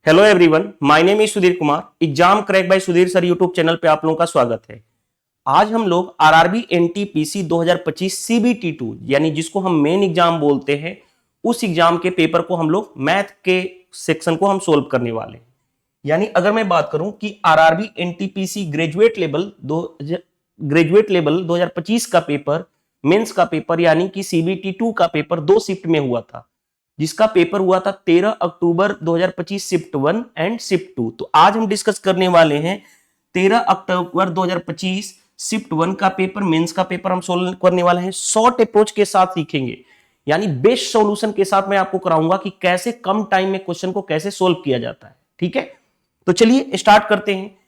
Hello everyone, my name is Sudhir Kumar. Exam crack by Sudhir sir YouTube channel पे आप लोगों का स्वागत है। आज हम लोग आरआरबी एनटीपीसी 2025 सीबीटी 2 यानी जिसको हम मेन एग्जाम बोलते हैं, उस एग्जाम के पेपर को हम लोग मैथ के सेक्शन को हम सोल्व करने वाले हैं। यानी अगर मैं बात करूं कि आरआरबी एनटीपीसी ग्रेजुएट लेवल 2025 का पेपर, मेंस का पेपर यानी कि सीबीटी 2 का पेपर 2 शिफ्ट में हुआ था, जिसका पेपर हुआ था 13 अक्टूबर 2025 शिफ्ट 1 एंड शिफ्ट 2। तो आज हम डिस्कस करने वाले हैं 13 अक्टूबर 2025 शिफ्ट 1 का पेपर, मेंस का पेपर हम सोल्व करने वाले हैं। शॉर्ट अप्रोच के साथ सीखेंगे, यानी बेस्ट सॉल्यूशन के साथ मैं आपको कराऊंगा कि कैसे कम टाइम में क्वेश्चन को कैसे सोल्व किया जाता है। ठीक है, तो चलिए स्टार्ट करते हैं।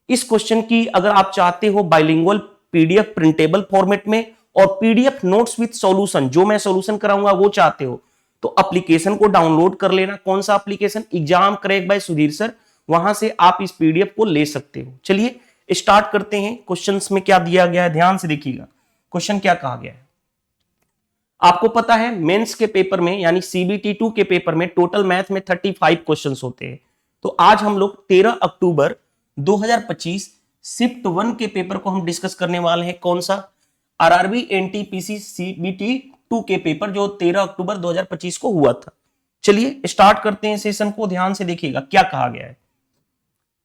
इस क्वेश्चन की अगर आप चाहते हो बाइलिंगुअल पीडीएफ प्रिंटेबल फॉर्मेट में और पीडीएफ नोट्स विद सॉल्यूशन, जो मैं सॉल्यूशन कराऊंगा वो चाहते हो, तो एप्लीकेशन को डाउनलोड कर लेना। कौन सा application? Exam crack by Sudhir sir. वहां से आप इस पीडीएफ को ले सकते हो। चलिए स्टार्ट करते हैं। क्वेश्चंस में क्या दिया गया है ध्यान से देखिएगा। क्वेश्चन क्या कहा गया है आपको पता है, मेंस के पेपर में यानी सीबीटी 2 के पेपर में टोटल मैथ में 35 क्वेश्चंस होते हैं। तो आज हम लोग 13 अक्टूबर 2025 शिफ्ट 1 के पेपर को हम डिस्कस करने वाले हैं। कौन सा? आरआरबी एनटीपीसी सीबीटी 2 के पेपर जो 13 अक्टूबर 2025 को हुआ था। चलिए स्टार्ट करते हैं सेशन को। ध्यान से देखिएगा क्या कहा गया है।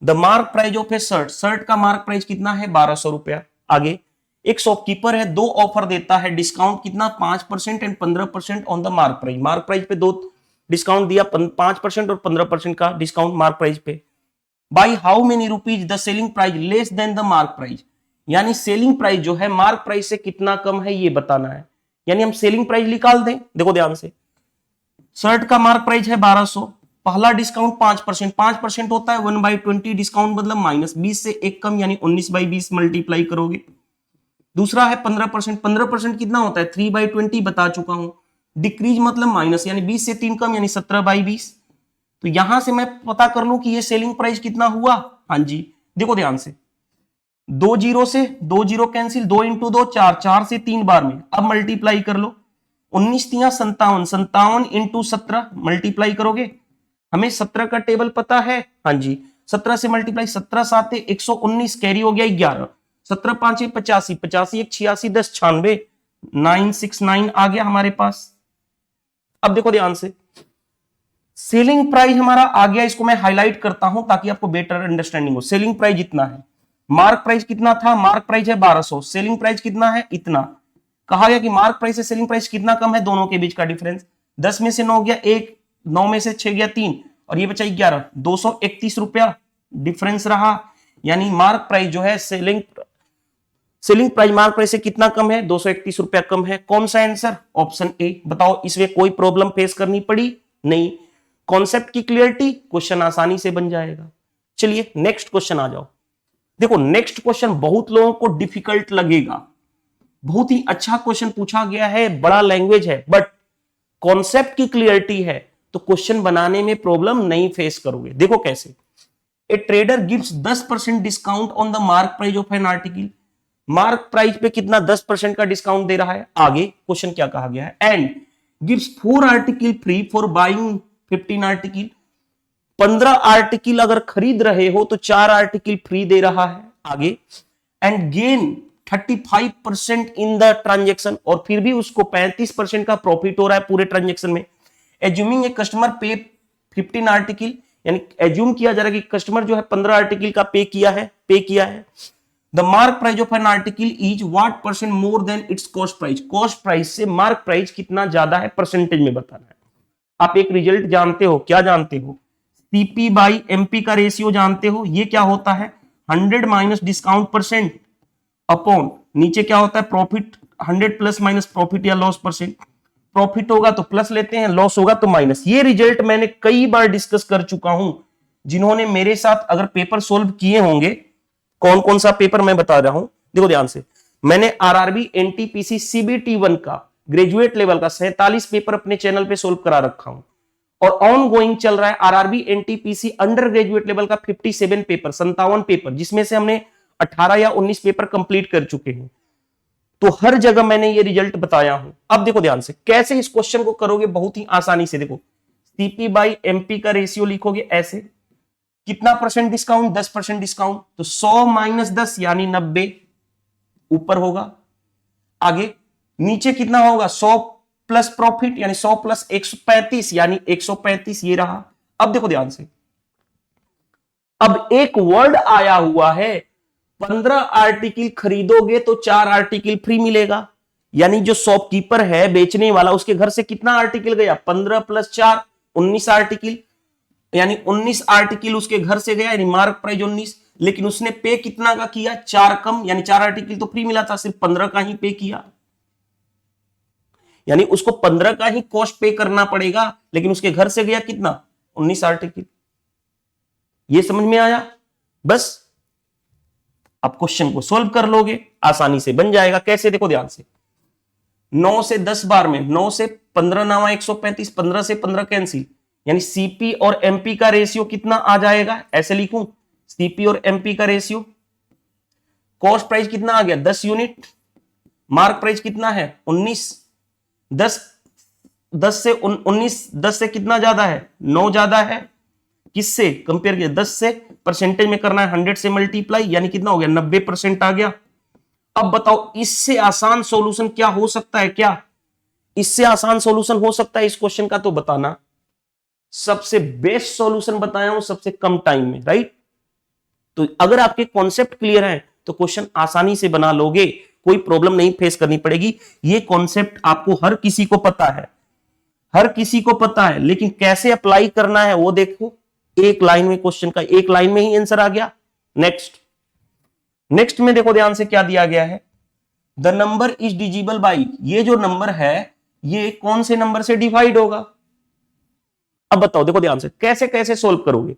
The mark price of A shirt, shirt का मार्क प्राइस कितना है? 1200 रुपया। आगे एक शॉपकीपर है, दो ऑफर देता है, डिस्काउंट कितना? 5% and 15% on the mark price. Mark price पे दो डिस्काउंट दिया, 5% और 15% का डिस्काउंट मार्क प्राइस पे। By how many rupees the selling price less than the mark price, यानी सेलिंग प्राइस जो है मार्क प्राइस से कितना कम है ये बताना है। यानी हम सेलिंग प्राइस निकाल दें। देखो ध्यान से, शर्ट का मार्क प्राइस है 1200, पहला डिस्काउंट 5%, 5% होता है 1/20 डिस्काउंट, मतलब माइनस 20 से एक कम, यानी 19/20 मल्टीप्लाई करोगे। दूसरा है 15%, 15% कितना होता है? 3/20 बता चुका हूं। डिक्रीज मतलब माइनस, यानी 20 से 3 कम, यानी 17/20। तो यहां से मैं पता कर लूं कि ये सेलिंग प्राइस कितना हुआ। हाँ जी, देखो ध्यान से, 2 जीरो से 2 जीरो कैंसिल, 2 इंटू 2 4, 4 से 3 बार में। अब मल्टीप्लाई कर लो, 19 तिया 57, 57 इंटू 17 मल्टीप्लाई करोगे। हमें 17 का टेबल पता है। हाँ जी, 17 से मल्टीप्लाई, 17 सात 119, कैरी हो गया 11, 17 5 85, 85 1 86, 10 96, 969 आ गया हमारे पास। अब देखो ध्यान से, सेलिंग प्राइस हमारा आ गया, इसको मैं हाईलाइट करता हूं ताकि आपको बेटर अंडरस्टैंडिंग हो। सेलिंग प्राइस जितना है, मार्क प्राइस कितना था? मार्क प्राइस है 1200, सेलिंग प्राइस कितना है? इतना। कहा गया कि मार्क प्राइस से सेलिंग प्राइस कितना कम है, दोनों के बीच का डिफरेंस। 10 में से 9 गया 1, 9 में से 6 गया 3, और ये बचा 11, 231 रुपया डिफरेंस रहा। यानी मार्क प्राइस जो है सेलिंग प्राइस मार्क प्राइस से कितना कम है? 231 रुपया कम है। कौन सा आंसर? Option A. बताओ, इसमें कोई प्रॉब्लम फेस करनी पड़ी? नहीं। कॉन्सेप्ट की क्लियरिटी, क्वेश्चन आसानी से बन जाएगा। चलिए नेक्स्ट क्वेश्चन आ जाओ। देखो नेक्स्ट क्वेश्चन बहुत लोगों को डिफिकल्ट लगेगा, बहुत ही अच्छा क्वेश्चन पूछा गया है, बड़ा लैंग्वेज है, बट कॉन्सेप्ट की क्लियरिटी है तो क्वेश्चन बनाने में प्रॉब्लम नहीं फेस करोगे। देखो कैसे। ए trader gives 10% discount on the mark price of an article, mark price पे कितना? 10% का डिस्काउंट दे रहा है। आगे क्वेश्चन क्या कहा गया है? And gives 4 article free for buying 15 article, 15 article अगर खरीद रहे हो तो 4 आर्टिकल फ्री दे रहा है। आगे and gain 35% in the transaction, और फिर भी उसको 35% का प्रॉफिट हो रहा है पूरे ट्रांजेक्शन में। एज्यूमिंग ए कस्टमर पे 15 आर्टिकल, यानी एज्यूम किया जा रहा है कि कस्टमर जो है 15 आर्टिकल का पे किया है। The mark price of an article is what percent more than it's cost price, cost price से मार्क प्राइस कितना ज्यादा है परसेंटेज में बताना है। आप एक रिजल्ट जानते हो, क्या जानते हो? सीपी बाई एमपी का रेशियो जानते हो। ये क्या होता है? 100 माइनस डिस्काउंट परसेंट अपॉन नीचे क्या होता है? प्रॉफिट, 100 प्लस माइनस प्रॉफिट या लॉस परसेंट। प्रॉफिट होगा तो प्लस लेते हैं, लॉस होगा तो माइनस। ये रिजल्ट मैंने कई बार डिस्कस कर चुका हूं। जिन्होंने मेरे साथ अगर पेपर सोल्व किए होंगे, कौन कौन सा पेपर मैं बता रहा हूं, देखो ध्यान से। मैंने आरआरबी एनटीपीसी सीबीटी 1 का ग्रेजुएट लेवल का 47 पेपर अपने चैनल पे सोल्व करा रखा हूं, और ऑन गोइंग चल रहा है RRB NTPC under graduate level का 57 पेपर, 57 पेपर, जिसमें से हमने 18 या 19 पेपर कंप्लीट कर चुके हैं। तो हर जगह मैंने ये रिजल्ट बताया हूं। अब देखो ध्यान से कैसे इस क्वेश्चन को करोगे, बहुत ही आसानी से। देखो सीपी बाई एमपी का रेशियो लिखोगे ऐसे, कितना परसेंट डिस्काउंट? 10% डिस्काउंट, तो 100 माइनस 10 यानी 90 ऊपर होगा। आगे नीचे कितना होगा? 100 प्लस प्रॉफिट यानी 100 प्लस 135 यानी 135 ये रहा। अब देखो ध्यान से, अब एक वर्ड आया हुआ है, 15 आर्टिकल खरीदोगे तो 4 आर्टिकल फ्री मिलेगा। यानी जो शॉपकीपर है, बेचने वाला, उसके घर से कितना आर्टिकल गया? 15 प्लस 4 19 आर्टिकल, यानी 19 आर्टिकल उसके घर से गया, यानी मार्क प्राइस 19। लेकिन उसने पे कितना का किया? 4 कम, यानी 4 आर्टिकल तो फ्री मिला था, सिर्फ 15 का ही पे किया। यानी उसको 15 का ही कॉस्ट पे करना पड़ेगा, लेकिन उसके घर से गया कितना? 19 आर्टिकल। ये समझ में आया? बस आप क्वेश्चन को सोल्व कर लोगे, आसानी से बन जाएगा। कैसे? देखो ध्यान से, 9 से 10 बार में 9 से 15 9 135, 15 से 15 कैंसिल, यानी सीपी और एमपी का रेशियो कितना आ जाएगा? ऐसे लिखूं, सीपी और एमपी का रेशियो। कॉस्ट प्राइस कितना आ गया? 10 यूनिट। मार्क प्राइस कितना है? 19। 10 से 19, 10 से कितना ज्यादा है? 9 ज्यादा है। किससे कंपेयर किया? 10 से। परसेंटेज में करना है 100 से मल्टीप्लाई, यानी कितना हो गया? 90% आ गया। अब बताओ, इससे आसान सॉल्यूशन क्या हो सकता है? क्या इससे आसान सॉल्यूशन हो सकता है इस क्वेश्चन का? तो बताना। सबसे बेस्ट सॉल्यूशन बताया हूं सबसे कम टाइम में, राइट? तो अगर आपके कॉन्सेप्ट क्लियर है तो क्वेश्चन आसानी से बना लोगे, कोई प्रॉब्लम नहीं फेस करनी पड़ेगी। ये कॉन्सेप्ट आपको हर किसी को पता है, हर किसी को पता है, लेकिन कैसे अप्लाई करना है वो देखो। एक लाइन में क्वेश्चन का, एक लाइन में ही आंसर आ गया। नेक्स्ट में देखो ध्यान से क्या दिया गया है, द नंबर इज डिजिबल बाई, ये जो नंबर है ये कौन से नंबर से डिवाइड होगा? अब बताओ, देखो ध्यान से, कैसे कैसे सोल्व करोगे।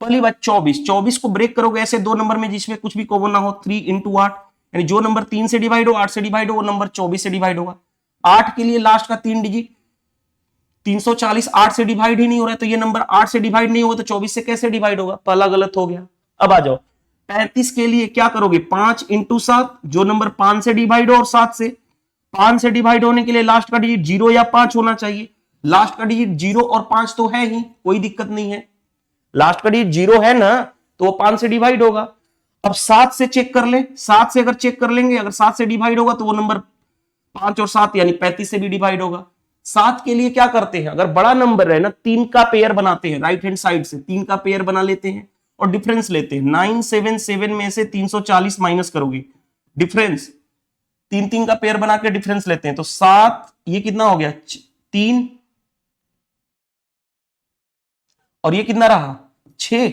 पहली बात, 24 को ब्रेक करोगे ऐसे दो नंबर में जिसमें कुछ भी कॉमन ना हो, 3 इंटू 8, यानी जो नंबर 3 से डिवाइड हो, 8 से डिवाइड हो, वो नंबर 24 से डिवाइड होगा। 8 के लिए लास्ट का 3 डिजिट 340, 8 से डिवाइड ही नहीं हो रहा है, तो ये नंबर 8 से डिवाइड नहीं होगा, तो 24 से कैसे डिवाइड होगा? पहला गलत हो गया। अब आ जाओ, 35 के लिए क्या करोगे? 5 इंटू 7, जो नंबर 5 से डिवाइड हो और 7 से, 5 से डिवाइड होने के लिए लास्ट का डिजिट 0 या 5 होना चाहिए। लास्ट का डिजिट 0 और 5 तो है ही, कोई दिक्कत नहीं है। लास्ट का डिजिट 0 है ना, तो वो 5 से डिवाइड होगा। अब 7 से चेक कर ले, 7 से अगर चेक कर लेंगे, अगर 7 से डिवाइड होगा तो वो नंबर 5 और 7 यानी 35 से भी डिवाइड होगा। 7 के लिए क्या करते हैं, अगर बड़ा नंबर है ना, 3 का पेयर बनाते हैं, राइट हैंड साइड से 3 का पेयर बना लेते हैं और डिफरेंस लेते हैं। 977 में से 340 माइनस करोगे, डिफरेंस 3 का पेयर बना के डिफरेंस लेते हैं, तो 7, ये कितना हो गया? 3, और ये कितना रहा? 6।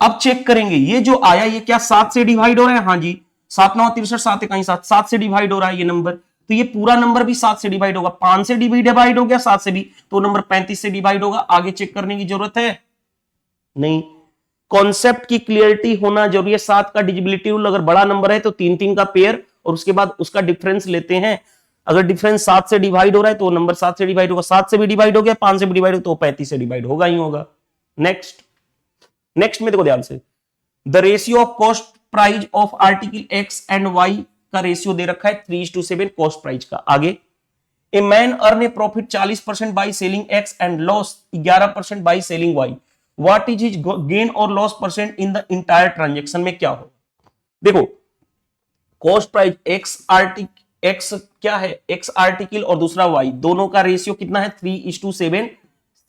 अब चेक करेंगे, ये जो आया ये क्या 7 से डिवाइड हो रहा है? हाँ जी, 7 9 63, 7 1 7, 7 से डिवाइड हो रहा है ये नंबर, तो ये पूरा नंबर भी 7 से डिवाइड होगा। 5 से डिवाइड हो गया, 7 से भी, तो नंबर 35 से डिवाइड होगा। आगे चेक करने की जरूरत है नहीं, कॉन्सेप्ट की क्लियरिटी होना जरूरी है। 7 का डिजिबिलिटी रूल, अगर बड़ा नंबर है तो 3 का पेयर और उसके बाद उसका डिफरेंस लेते हैं। अगर डिफरेंस 7 से डिवाइड हो रहा है तो नंबर 7 से डिवाइड होगा। 7 से भी डिवाइड हो गया, 5 से भी डिवाइड हो, तो 35 से डिवाइड होगा ही होगा। नेक्स्ट में देखो ध्यान से, the ratio of cost price of article X and Y का रेशियो दे रखा है 3:7 कॉस्ट प्राइस का। आगे, a man earn a profit 40% by selling X and loss 11% by selling Y, what is his gain और loss percent in the entire transaction में क्या हो? देखो, कॉस्ट प्राइस एक्स क्या है? एक्स आर्टिकल और दूसरा वाई, दोनों का रेशियो कितना है? 3:7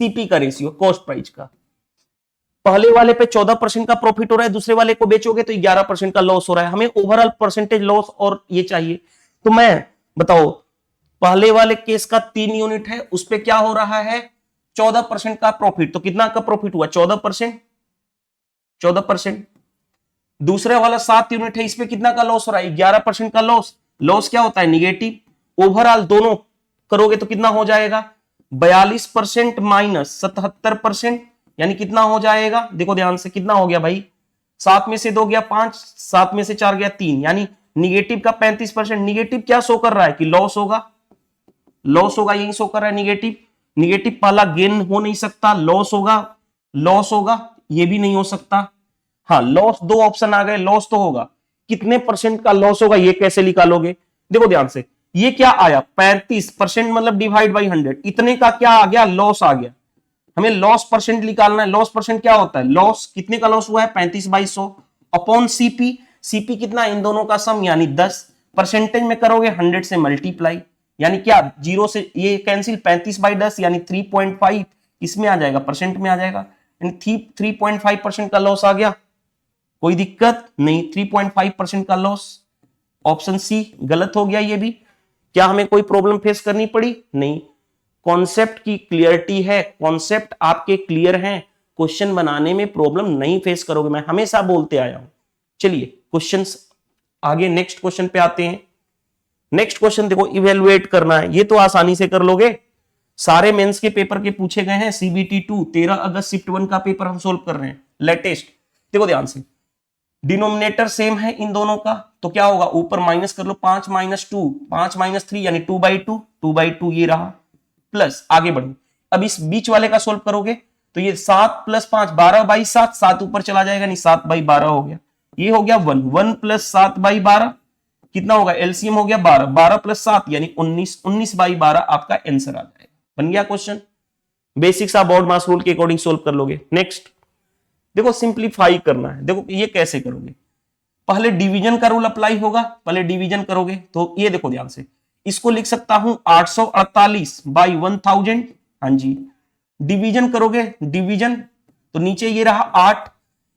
सीपी का रेशियो कॉस्ट प्राइस का। पहले वाले पे 14% का प्रॉफिट हो रहा है, दूसरे वाले को बेचोगे तो 11% का लॉस हो रहा है। हमें ओवरऑल परसेंटेज लॉस और ये चाहिए, तो मैं बताओ, पहले वाले केस का 3 यूनिट है, उस पे क्या हो रहा है? 14% का प्रॉफिट, तो कितना का प्रॉफिट हुआ? 14%। दूसरे वाला 7 यूनिट है, इस पे कितना का लॉस हो रहा है? 11% का लॉस। लॉस क्या होता है? निगेटिव। ओवरऑल दोनों करोगे तो कितना हो जाएगा? 42% माइनस 77%, यानी कितना हो जाएगा? देखो ध्यान से, कितना हो गया भाई? 7 में से 2 गया 5, 7 में से 4 गया 3, यानी निगेटिव का 35%। निगेटिव क्या शो कर रहा है? कि लॉस होगा, यही शो कर रहा है निगेटिव पहला गेन हो नहीं सकता, लॉस होगा, ये भी नहीं हो सकता। हाँ, लॉस, 2 ऑप्शन आ गए, लॉस तो होगा। कितने परसेंट का लॉस होगा ये कैसे निकालोगे? देखो ध्यान से, ये क्या आया? 35% मतलब डिवाइड बाई 100, इतने का क्या आ गया? लॉस आ गया, हमें लॉस परसेंट निकालना है। लॉस परसेंट क्या होता है, लॉस कितने का लॉस हुआ है 35/100 अपॉन सीपी। सीपी कितना, इन दोनों का सम यानी 10। परसेंटेज में करोगे 100 से मल्टीप्लाई, यानी क्या, जीरो से ये कैंसिल, 35/10 यानी 3.5 इसमें आ जाएगा, परसेंट में आ जाएगा, यानी 3.5% का लॉस आ गया। कोई दिक्कत नहीं, 3.5% का लॉस। ऑप्शन सी गलत हो गया ये भी। क्या हमें कोई प्रॉब्लम फेस करनी पड़ी, नहीं। कॉन्सेप्ट की क्लियरिटी है, कॉन्सेप्ट आपके क्लियर हैं, क्वेश्चन बनाने में प्रॉब्लम नहीं फेस करोगे, मैं हमेशा बोलते आया हूं। चलिए क्वेश्चंस आगे, नेक्स्ट क्वेश्चन पे आते हैं। नेक्स्ट क्वेश्चन देखो, इवेलुएट करना है, ये तो आसानी से कर लोगे, सारे मेंस के पेपर के पूछे गए हैं। सीबीटी 2 13 अगस्त शिफ्ट 1 का पेपर हम सोल्व कर रहे हैं, लेटेस्ट। देखो ध्यान से, डिनोमिनेटर सेम है इन दोनों का, तो क्या होगा, ऊपर माइनस कर लो, 5 - 2, 5 - 3 यानी 2/2, 2/2 ये रहा, प्लस आगे बढ़ो। अब इस बीच वाले का सोल्व करोगे तो ये 7 + 5 12/7, 7 ऊपर चला जाएगा, नहीं 7/12 हो गया। ये हो गया 1 1 + 7/12 कितना होगा, एलसीएम हो गया 12, 12 + 7 यानी 19, 19/12 आपका आंसर आ जाएगा। बन गया क्वेश्चन। बेसिक्स आप बॉड मास रूल के अकॉर्डिंग सोल्व कर लोगे। नेक्स्ट देखो, सिंप्लीफाई करना है। देखो ये कैसे करोगे, पहले डिवीजन का रूल अप्लाई होगा, पहले डिवीजन करोगे तो ये देखो ध्यान से, इसको लिख सकता हूं 848/1000। हाँ जी, डिवीजन करोगे, डिवीजन तो नीचे ये रहा 8,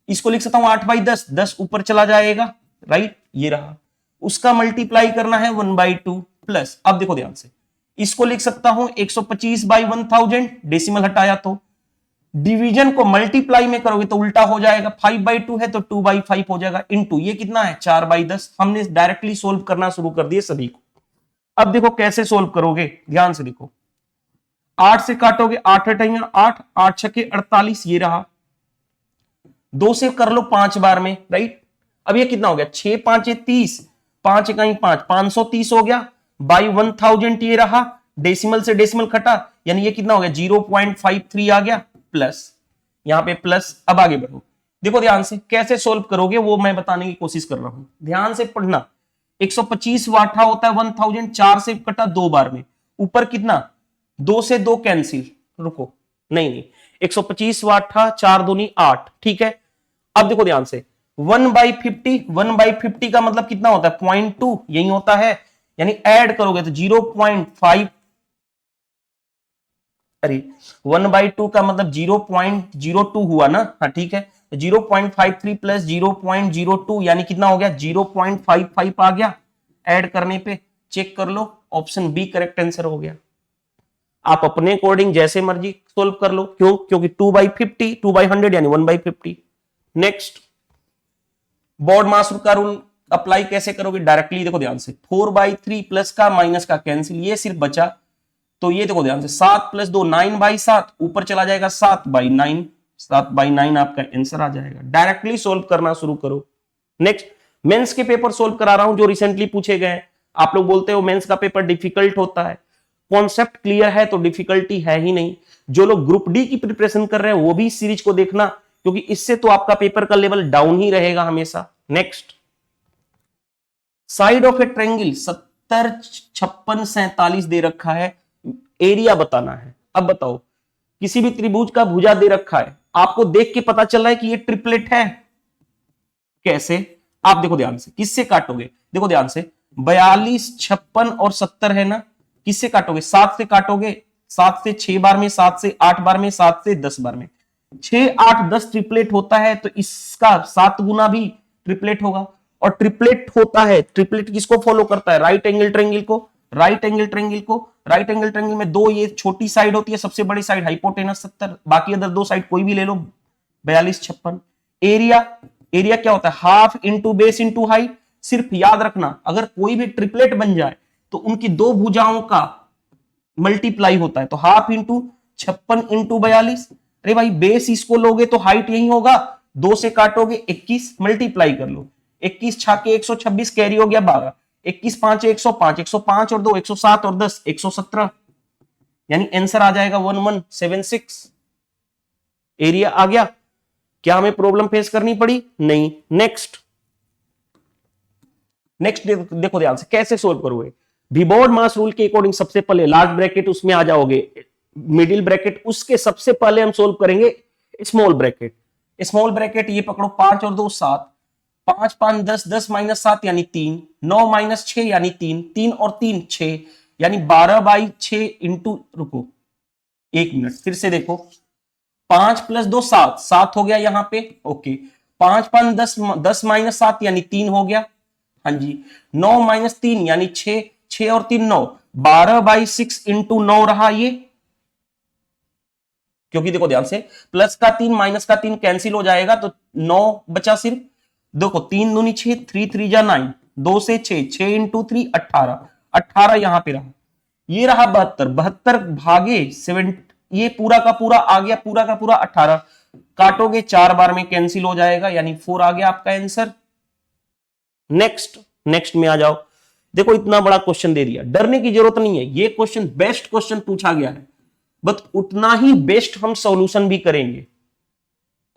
इसको लिख सकता हूं 8/10, 10 ऊपर चला जाएगा, राइट, ये रहा। उसका मल्टीप्लाई करना है 1/2 प्लस, अब देखो ध्यान से, इसको लिख सकता हूं 125/1000, डेसिमल हटाया तो। डिवीजन को मल्टीप्लाई में करोगे तो उल्टा हो जाएगा, 5/2 है तो 2/5 हो जाएगा, इनटू ये कितना है 4/10। हमने डायरेक्टली सोल्व करना शुरू कर दिए सभी को। अब देखो कैसे सोल्व करोगे, ध्यान से देखो, 8 से काटोगे, 8 हटेंगे 8, 8 छके 48 ये रहा, 2 से कर लो 5 बार में, राइट। अब ये कितना हो गया, 6 × 5 = 30, 5 × 5 530 हो गया, बाई 1000 ये रहा, डेसिमल से डेसिमल कटा, यानी ये कितना हो गया 0.53 आ गया, प्लस यहां पे प्लस। अब आगे बढ़ो, देखो ध्यान से कैसे सोल्व करोगे वो मैं बताने की कोशिश कर रहा हूं, ध्यान से पढ़ना। 125 वाटा होता है 1000, 4 से कटा 2 बार में, ऊपर कितना 2 से 2 कैंसिल, रुको नहीं 125 वाटा 4 दूनी 8, ठीक है। अब देखो ध्यान से 1/50, 1/50 का मतलब कितना होता है 0.2, यही होता है, यानी ऐड करोगे तो 0.5, अरे 1/2 का मतलब 0.02 हुआ ना, हाँ ठीक है, 0.53 प्लस 0.02 यानी कितना हो गया 0.55 आ गया। ऐड करने पे चेक कर लो, ऑप्शन बी करेक्ट आंसर हो गया। आप अपने अकॉर्डिंग जैसे मर्जी सोल्व कर लो, क्यों, क्योंकि 2/50, 2/100 यानी 1/50। नेक्स्ट, बोर्ड मास का रूल अप्लाई कैसे करोगे, डायरेक्टली देखो ध्यान से, 4/3 प्लस का माइनस का कैंसिल, ये सिर्फ बचा, तो ये देखो ध्यान से 7 + 2 9/7, ऊपर चला जाएगा 7/9, 7/9 आपका आंसर आ जाएगा। डायरेक्टली सोल्व करना शुरू करो। नेक्स्ट, मेंस के पेपर सोल्व करा रहा हूं जो रिसेंटली पूछे गए। आप लोग बोलते हो मेंस का पेपर डिफिकल्ट होता है, कॉन्सेप्ट क्लियर है तो डिफिकल्टी है ही नहीं। जो लोग ग्रुप डी की प्रिपरेशन कर रहे हैं वो भी इस सीरीज को देखना, क्योंकि इससे तो आपका पेपर का लेवल डाउन ही रहेगा हमेशा। Next, side of A triangle 70 56 47 दे रखा है, एरिया बताना है। अब बताओ, किसी भी त्रिभुज का भुजा दे रखा है, आपको देख के पता चल रहा है कि ये ट्रिपलेट है, कैसे, आप देखो ध्यान से, किससे काटोगे, देखो ध्यान से, 42 56 और 70 है ना, किससे काटोगे 7 से काटोगे, 7 से 6 बार में, 7 से 8 बार में, 7 से 10 बार में, 6 8 10 ट्रिपलेट होता है, तो इसका 7 गुना भी ट्रिपलेट होगा। और ट्रिपलेट होता है, ट्रिपलेट किसको फॉलो करता है, राइट एंगल ट्रायंगल को, राइट एंगल ट्रायंगल को। राइट एंगल ट्रायंगल में दो ये छोटी साइड होती है, सबसे बड़ी साइड हाइपोटेनस 70, बाकी अदर दो साइड कोई भी ले लो 42 56। एरिया, एरिया क्या होता है, half into base into height. सिर्फ याद रखना, अगर कोई भी ट्रिपलेट बन जाए तो उनकी दो भुजाओं का मल्टीप्लाई होता है, तो हाफ इंटू 56 इंटू 42। अरे भाई बेस इसको लोगे तो हाइट यही होगा, 2 से काटोगे 21, मल्टीप्लाई कर लो, 21 छाके 126, कैरी हो गया 12, 21 5 105, 105 और 2 107 और 10 117, यानी आंसर आ जाएगा 1176। एरिया आ गया। क्या हमें प्रॉब्लम फेस करनी पड़ी, नहीं। नेक्स्ट, नेक्स्ट देखो ध्यान से कैसे सोल्व करोगे। वीबोर्ड मास रूल के अकॉर्डिंग सबसे पहले लार्ज ब्रैकेट उसमें आ जाओगे, मिडिल ब्रैकेट, उसके सबसे पहले हम सोल्व करेंगे स्मॉल ब्रैकेट। स्मॉल ब्रैकेट ये पकड़ो, 5 और 2 7, 5 5 10, 10 माइनस 7 यानी 3, 9 माइनस 6 यानी 3, 3 और 3 6 यानी 12/6 इंटू, रुको 1 मिनट फिर से देखो, 5 प्लस 2 7, 7 हो गया यहां पे, ओके। 5 5 10, 10 माइनस 7 यानी 3 हो गया, हाँ जी। 9 माइनस 3 यानी 6, 6 और 3 9, 12/6 इंटू 9 रहा ये, क्योंकि देखो ध्यान से प्लस का 3 माइनस का 3 कैंसिल हो जाएगा तो 9 बचा सिर्फ। देखो 3 दूनी 6, 3 3 जा 9, 2 से 6, 6 इंटू 3 18, 18 यहां पे रहा, ये रहा 72, 72 भागे 7, ये पूरा का पूरा आ गया, पूरा का पूरा 18, काटोगे 4 बार में कैंसिल हो जाएगा, यानी 4 आ गया आपका आंसर। नेक्स्ट, नेक्स्ट में आ जाओ। देखो इतना बड़ा क्वेश्चन दे दिया, डरने की जरूरत नहीं है, ये क्वेश्चन बेस्ट क्वेश्चन पूछा गया है, बट उतना ही बेस्ट हम सॉल्यूशन भी करेंगे।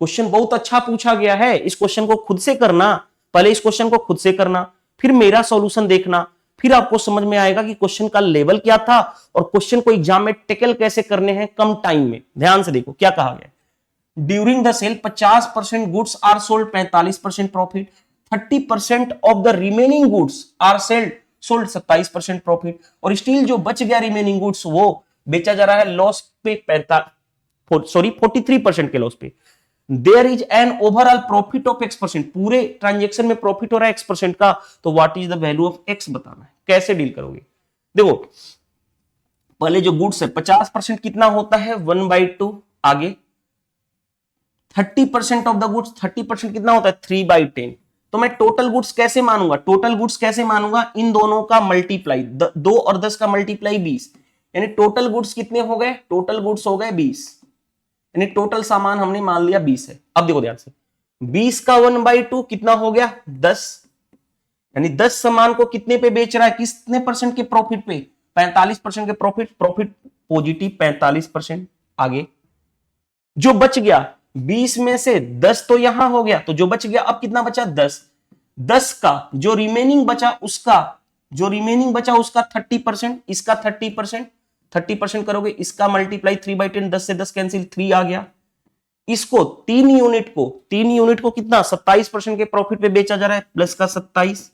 क्वेश्चन बहुत अच्छा पूछा गया है, इस क्वेश्चन को खुद से करना, पहले इस क्वेश्चन को खुद से करना, फिर मेरा सॉल्यूशन देखना, फिर आपको समझ में आएगा कि क्वेश्चन का लेवल क्या था और क्वेश्चन को एग्जाम में टैकल कैसे करने हैं कम टाइम में। ध्यान से देखो क्या कहा गया, during the sale 50% goods are sold, 45% profit, 30% of the remaining goods are sold 27% profit, और स्टिल जो बच गया रिमेनिंग गुड्स वो बेचा जा रहा है लॉस पे 43% के लॉस पे। There is an overall profit of x%, पूरे ट्रांजेक्शन में प्रॉफिट हो रहा है x% का, तो what is the value of x बताना है। कैसे डील करोगे, देखो पहले जो गुड्स है 50% कितना होता है 1/2, आगे 30% ऑफ द गुड्स, 30% कितना होता है 3/10, तो मैं टोटल गुड्स कैसे मानूंगा, टोटल गुड्स कैसे मानूंगा, इन दोनों का मल्टीप्लाई, 2 और 10 का मल्टीप्लाई 20, यानी टोटल गुड्स कितने हो गए, टोटल गुड्स हो गए 20, यानी टोटल सामान हमने मान लिया 20 है। अब देखो ध्यान से 20 का 1/2 कितना हो गया 10, यानी 10 सामान को कितने पे बेच रहा है, कितने परसेंट के प्रॉफिट पे, 45% के प्रॉफिट, प्रॉफिट पॉजिटिव 45%। आगे जो बच गया 20 में से 10 तो यहां हो गया, तो जो बच गया अब कितना बचा 10, 10 का जो रिमेनिंग बचा उसका, जो रिमेनिंग बचा उसका 30%, इसका 30%, 30% करोगे, इसका मल्टीप्लाई 3/10, 10 से 10 कैंसिल 3 आ गया, इसको 3 यूनिट को कितना 27% के प्रॉफिट पे बेचा जा रहा है, प्लस का 27,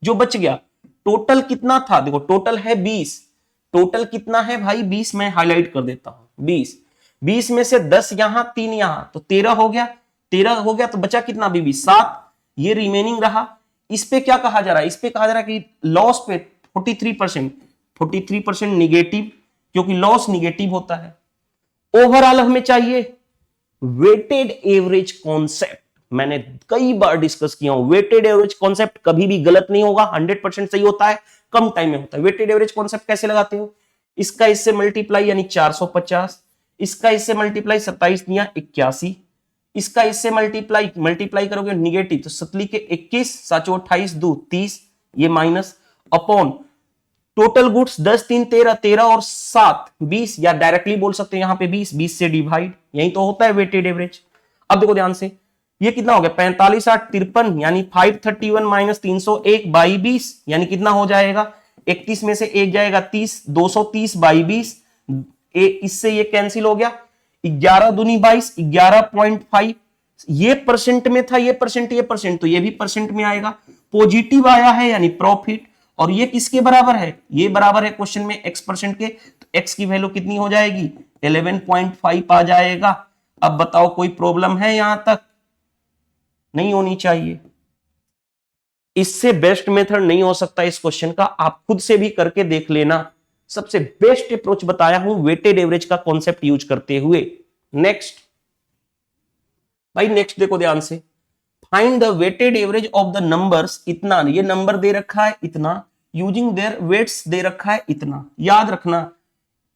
जो बच गया टोटल कितना था, देखो टोटल है 20, टोटल कितना है भाई 20, मैं हाईलाइट कर देता हूं 20, 20 में से 10 यहां 3 यहां, तो 13 हो गया, 13 हो गया तो बचा कितना भी 7, ये रिमेनिंग रहा। इस पे क्या कहा जा रहा है, इस पे कहा जा रहा है कि लॉस पे 43% निगेटिव, क्योंकि लॉस निगेटिव होता है। ओवरऑल हमें चाहिए वेटेड एवरेज कॉन्सेप्ट, मैंने कई बार डिस्कस किया हूं, वेटेड एवरेज कॉन्सेप्ट कभी भी गलत नहीं होगा, 100% सही होता है, कम टाइम में होता है। वेटेड एवरेज कॉन्सेप्ट कैसे लगाते हो, इसका इससे मल्टीप्लाई यानी 450, इसका इससे मल्टीप्लाई 27 दिया 81, इसका इससे मल्टीप्लाई करोगे निगेटिव तो 7 के 21, 7 28 2 30, ये माइनस अपॉन टोटल गुड्स 10 3 13, 13 और 7 20, या डायरेक्टली बोल सकते हैं यहां पे 20, 20 से डिवाइड, यही तो होता है वेटेड एवरेज। अब देखो ध्यान से ये कितना हो गया 45 8 53, यानी 531 माइनस 301 बाई 20, यानी कितना हो जाएगा 31 में से 1 जाएगा 30, 230 बाई 20, इससे ये कैंसिल हो गया, 11 दूनी 22, 11.5, ये परसेंट में था, ये परसेंट, तो ये भी परसेंट में आएगा, पॉजिटिव आया है यानी प्रॉफिट, और ये किसके बराबर है, ये बराबर है क्वेश्चन में x% के, तो x की वैल्यू कितनी हो जाएगी 11.5 आ जाएगा। अब बताओ कोई प्रॉब्लम है यहां तक, नहीं होनी चाहिए, इससे बेस्ट मेथड नहीं हो सकता इस क्वेश्चन का, आप खुद से भी करके देख लेना, सबसे बेस्ट अप्रोच बताया हूं वेटेड एवरेज का कॉन्सेप्ट यूज करते हुए। नेक्स्ट भाई, नेक्स्ट देखो ध्यान से, find the weighted average of the numbers, इतना ये नंबर दे रखा है इतना, यूजिंग देयर वेट्स दे रखा है इतना। याद रखना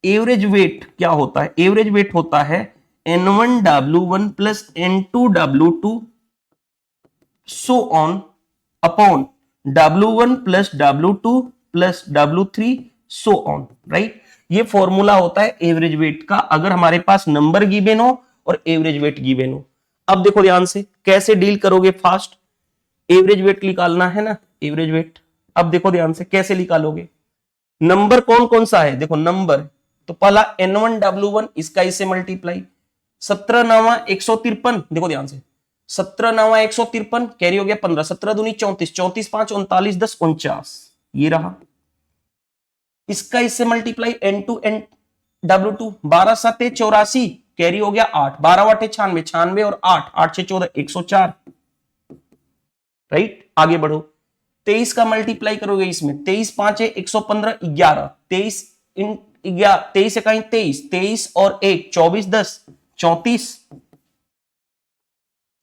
एवरेज वेट क्या होता है, एवरेज वेट होता है n1w1 plus n2w2 so on upon w1 plus w2 plus w3 so on, right. ये फॉर्मूला होता है एवरेज वेट का, अगर हमारे पास नंबर गिवन हो और एवरेज वेट गिवन हो। अब देखो ध्यान से कैसे डील करोगे, फास्ट एवरेज वेट निकालना है ना, एवरेज वेट। अब देखो ध्यान से कैसे निकालोगे, नंबर कौन कौन सा है, देखो नंबर तो पहला N1W1 इसका इससे मल्टीप्लाई, 17 9 153, देखो ध्यान से, 17 9 153 कैरी हो गया 15, 17 दूनी 34, 34 5 39 10 49, ये रहा। इसका इससे मल्टीप्लाई N2W2, 12 7 84 कैरी हो गया 8, 12 8 96, 96 और 8, 8 6 14 104, राइट। आगे बढ़ो, 23 का मल्टीप्लाई करोगे इसमें, 23 5 115 11, 23 इन 23 इकाई 23, 23 और 1 24 10 34,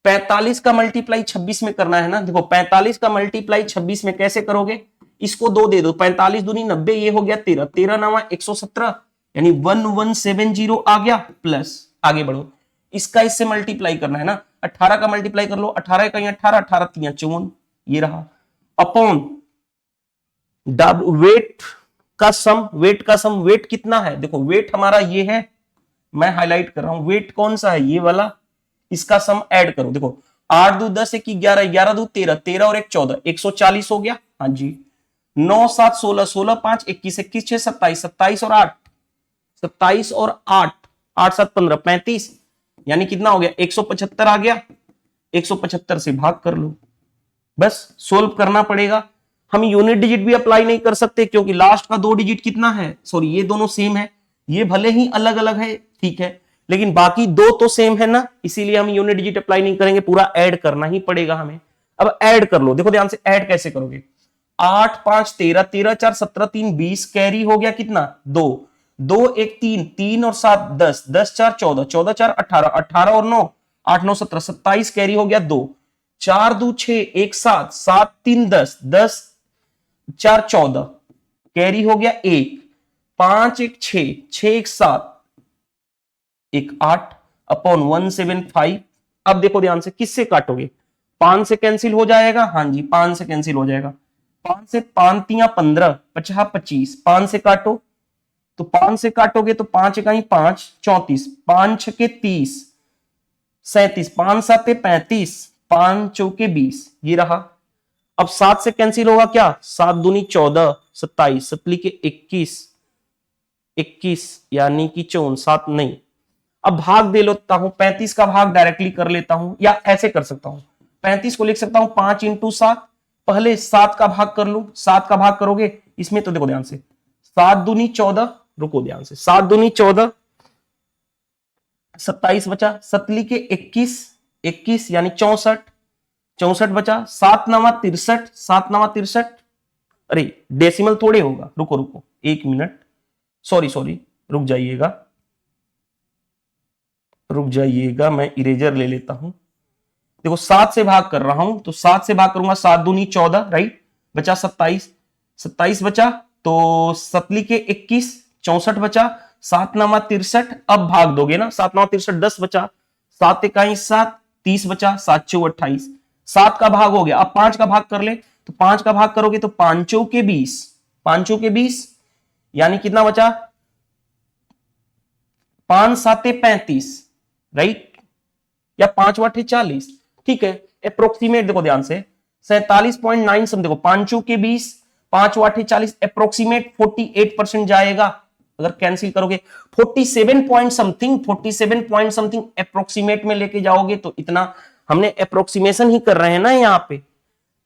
45 का मल्टीप्लाई 26 में करना है ना। देखो 45 का मल्टीप्लाई 26 में कैसे करोगे, इसको 2 दे दो, 45 दूनी 90, ये हो गया 13, 13 9 117 यानी 1170 आ गया प्लस। आगे बढ़ो, इसका इससे मल्टीप्लाई करना है ना, 18 का मल्टीप्लाई कर लो, 18 कहीं 18, 18 3 54, ये रहा अपॉन वेट का सम। वेट का सम, वेट कितना है, देखो वेट हमारा ये है, मैं हाईलाइट कर रहा हूं, वेट कौन सा है, ये वाला। इसका सम ऐड करो, देखो 8 2 10 1 11, 11 2 13, 13 और 1 14, 140 हो गया। हाँ जी, 9 7 16, 16 5 21, 21 6 27, 27 और 8, 27 और 8, 8 7 15, 35 यानी कितना हो गया 175 आ गया। 175 से भाग कर लो, बस सोल्व करना पड़ेगा। हम यूनिट डिजिट भी अप्लाई नहीं कर सकते क्योंकि लास्ट का 2 डिजिट कितना है, सॉरी ये दोनों सेम है, ये भले ही अलग अलग है ठीक है, लेकिन बाकी 2 तो सेम है ना, इसीलिए हम यूनिट डिजिट अप्लाई नहीं करेंगे, पूरा ऐड करना ही पड़ेगा हमें। अब ऐड कर लो, देखो ध्यान से, ऐड कैसे करोगे, 8 5 13, 13 4 17 3 20 कैरी हो गया कितना 2, 2 1 3, 3 और 7 10, 10 4 14, 14 4 18, 18 और 9 8 9 17, 27 कैरी हो गया 2, 4 2 6 1 7, 7 3 10, 10 4 14 कैरी हो गया 1, 5 1 6, 6 1 7, 1 8 अपॉन 175। अब देखो ध्यान से, किससे काटोगे, 5 से कैंसिल हो जाएगा, हाँ जी 5 से कैंसिल हो जाएगा, 5 से 5 3 15, 50 25, 5 से काटो, तो 5 से काटोगे तो 5 इकाई 5 34, 5 छके 30 37, 5 7 35, 5 चौके 20, ये रहा। अब 7 से कैंसिल होगा क्या, 7 दूनी 14, 27, 7 के 21, 21 यानी कि 54 नहीं। अब भाग दे लेता हूं, 35 का भाग डायरेक्टली कर लेता हूं, या ऐसे कर सकता हूं, 35 को लिख सकता हूं 5 इंटू 7, पहले 7 का भाग कर लूं, 7 का भाग करोगे इसमें तो देखो ध्यान से, 7 दूनी 14, रुको ध्यान से, 7 दूनी 14, 27 बचा, 7 के 21, 21 यानी 64, 64 बचा, 7 9 63, 7 9 63, अरे डेसिमल थोड़े होगा, रुको रुको 1 मिनट, सॉरी रुक जाइएगा, मैं इरेजर ले लेता हूं। देखो 7 से भाग कर रहा हूं, तो 7 से भाग करूंगा, 7 दूनी 14, राइट, बचा 27, 27 बचा, तो 7 के 21, 64 बचा, 7 9 63, अब भाग दोगे ना, 7 9 63 10 बचा, 7 इकाई 7 30 बचा, 7 चौ 28, 7 का भाग हो गया। अब 5 का भाग कर ले, तो 5 का भाग करोगे तो 5 चौके 20, 5 चौके 20 यानी कितना बचा, 5 7 35, राइट, या 5 8 40, ठीक है, अप्रोक्सीमेट देखो ध्यान से 47.9 सम, देखो 5 के 20, 5 8 40, अप्रोक्सीमेट 48% जाएगा। अगर कैंसिल करोगे 47 point something, 47 point something approximate में लेके जाओगे तो इतना, हमने अप्रोक्सीमेशन ही कर रहे हैं ना यहाँ पे,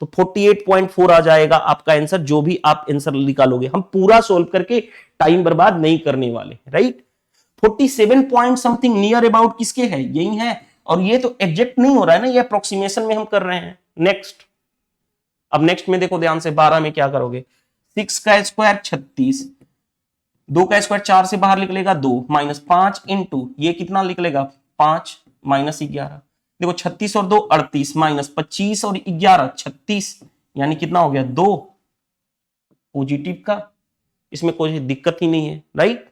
तो 48.4 आ जाएगा आपका आंसर, जो भी आप आंसर निकालोगे। हम पूरा सोल्व करके टाइम बर्बाद नहीं करने वाले, right. 47 point something near about किसके है, यही है, और ये तो एग्जैक्ट नहीं हो रहा है ना, ये अप्रोक्सीमेशन में हम कर रहे हैं। नेक्स्ट, अब नेक्स्ट में देखो ध्यान से, 12 में क्या करोगे, 6 का स्क्वायर 36, 2 का स्क्वायर 4 से बाहर निकलेगा 2, माइनस 5 इंटू ये कितना निकलेगा 5 माइनस 11, देखो 36 और 2 38, माइनस 25 और 11 36, यानी कितना हो गया 2 पॉजिटिव का, इसमें कोई दिक्कत ही नहीं है, राइट।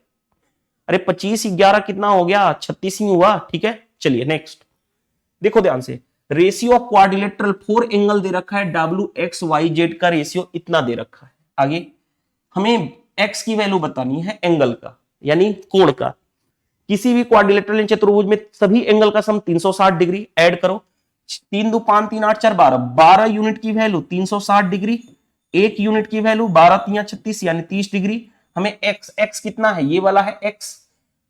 अरे 25 11 कितना हो गया 36 ही हुआ, ठीक है। चलिए नेक्स्ट देखो ध्यान से, रेशियो ऑफ क्वाड्रिलेटरल 4 एंगल दे रखा है, WXYZ का रेशियो इतना दे रखा है। आगे हमें x की वैल्यू बतानी है एंगल का, यानी कोण का। किसी भी क्वाड्रिलेटरल चतुर्भुज में सभी एंगल का सम 360 डिग्री, ऐड करो, 3 2 5 3 8 4 12, 12 यूनिट की वैल्यू 360 डिग्री, 1 यूनिट की वैल्यू 12 3 36 यानी 30 डिग्री, हमें x कितना है, ये वाला है x,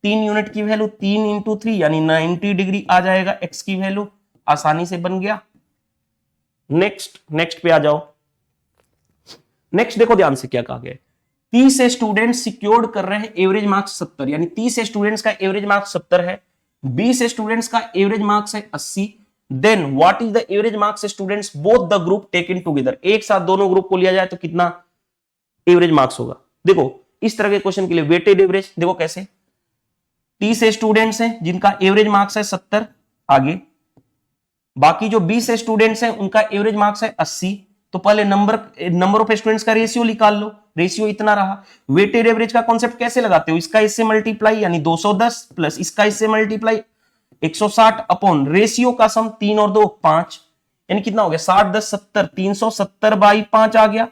3 यूनिट की वैल्यू 3 इंटू 3 यानी 90 डिग्री आ जाएगा x की वैल्यू, आसानी से बन गया। नेक्स्ट पे आ जाओ। नेक्स्ट देखो ध्यान से क्या कहा गया है, 30 स्टूडेंट सिक्योर्ड कर रहे हैं एवरेज मार्क्स 70, यानी 30 स्टूडेंट्स का एवरेज मार्क्स 70 है, 20 स्टूडेंट्स का एवरेज मार्क्स है 80। Then what is the average marks students both the group taken together, एक साथ दोनों ग्रुप को लिया जाए तो कितना एवरेज मार्क्स होगा। देखो इस तरह के क्वेश्चन के लिए वेटेड एवरेज देखो कैसे, 30 स्टूडेंट्स हैं जिनका एवरेज मार्क्स है 70, आगे बाकी जो 20 स्टूडेंट्स हैं उनका एवरेज मार्क्स है 80, तो पहले नंबर ऑफ स्टूडेंट्स का रेशियो निकाल लो, रेशियो इतना रहा। वेटेड एवरेज का कॉन्सेप्ट कैसे लगाते हो, इसका इससे मल्टीप्लाई यानी 210 प्लस इसका इससे मल्टीप्लाई 160 अपॉन रेशियो का सम 3 और 2 5, यानी कितना हो गया 60 10 70, 370 बाई 5 आ गया।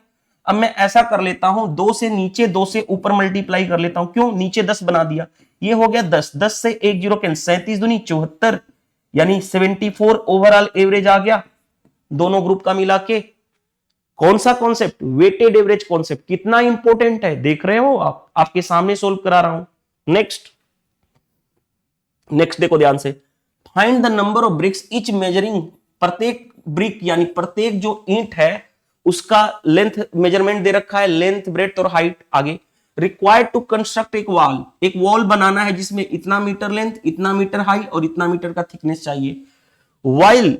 अब मैं ऐसा कर लेता हूं, 2 से नीचे 2 से ऊपर मल्टीप्लाई कर लेता हूं, क्यों, नीचे 10 बना दिया, ये हो गया 10, 10 से 1 जीरो कैंसिल, 37 दूनी 74 यानी 74 ओवरऑल एवरेज आ गया दोनों ग्रुप का मिला के। कौन सा कॉन्सेप्ट, वेटेड एवरेज कॉन्सेप्ट, कितना इंपॉर्टेंट है देख रहे हो आप, आपके सामने सोल्व करा रहा हूं। नेक्स्ट देखो ध्यान से, find the number of BRICS etch measuring, प्रत्येक ब्रिक यानी प्रत्येक जो ईंट है उसका लेंथ मेजरमेंट दे रखा है, लेंथ ब्रेड्थ और हाइट। आगे रिक्वायर्ड टू कंस्ट्रक्ट एक वॉल बनाना है जिसमें इतना मीटर लेंथ, इतना मीटर हाइट और इतना मीटर का थिकनेस चाहिए। While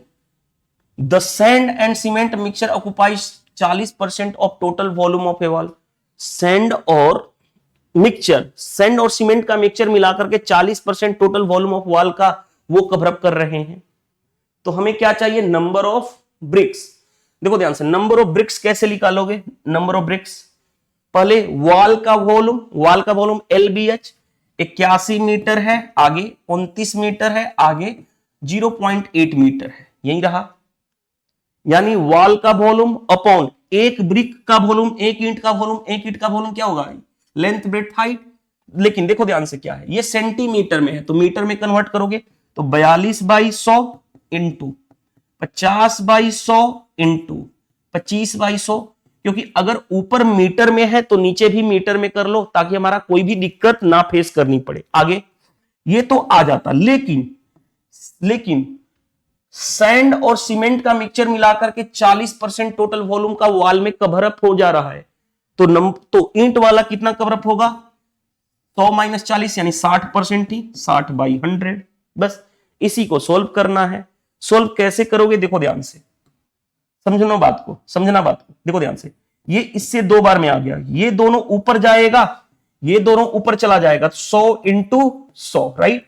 the sand and cement mixture occupies 40% of total volume of A wall, sand और सीमेंट का मिक्सचर मिलाकर के 40% टोटल वॉल्यूम ऑफ वॉल का वो कवर अप कर रहे हैं। तो हमें क्या चाहिए, नंबर ऑफ ब्रिक्स। देखो ध्यान से, नंबर ऑफ ब्रिक्स कैसे निकालोगे, नंबर ऑफ ब्रिक्स पहले वॉल का वॉल्यूम LBH 81 मीटर है, आगे 29 मीटर है, आगे 0.8 मीटर है, यही रहा, यानी वॉल का वॉल्यूम अपॉन एक ब्रिक का वॉल्यूम, एक ईंट का वॉल्यूम क्या होगा, लेंथ ब्रेड्थ हाइट। लेकिन देखो ध्यान से क्या है, ये सेंटीमीटर में है तो मीटर में कन्वर्ट करोगे तो 42/100 इंटू 50/100 इंटू 25/100, क्योंकि अगर ऊपर मीटर में है तो नीचे भी मीटर में कर लो ताकि हमारा कोई भी दिक्कत ना फेस करनी पड़े। आगे ये तो आ जाता, लेकिन सैंड और सीमेंट का मिक्सचर मिलाकर के 40% टोटल वॉल्यूम का वॉल में कवर अप हो जा रहा है, तो ईंट वाला कितना कवर अप होगा, 100 - 40 यानी 60% ही, 60/100। बस इसी को सोल्व करना है। सोल्व कैसे करोगे, देखो ध्यान से, समझना बात को देखो ध्यान से, ये इससे 2 बार में आ गया, ये दोनों ऊपर जाएगा, ये दोनों ऊपर चला जाएगा, 100 इंटू 100, राइट।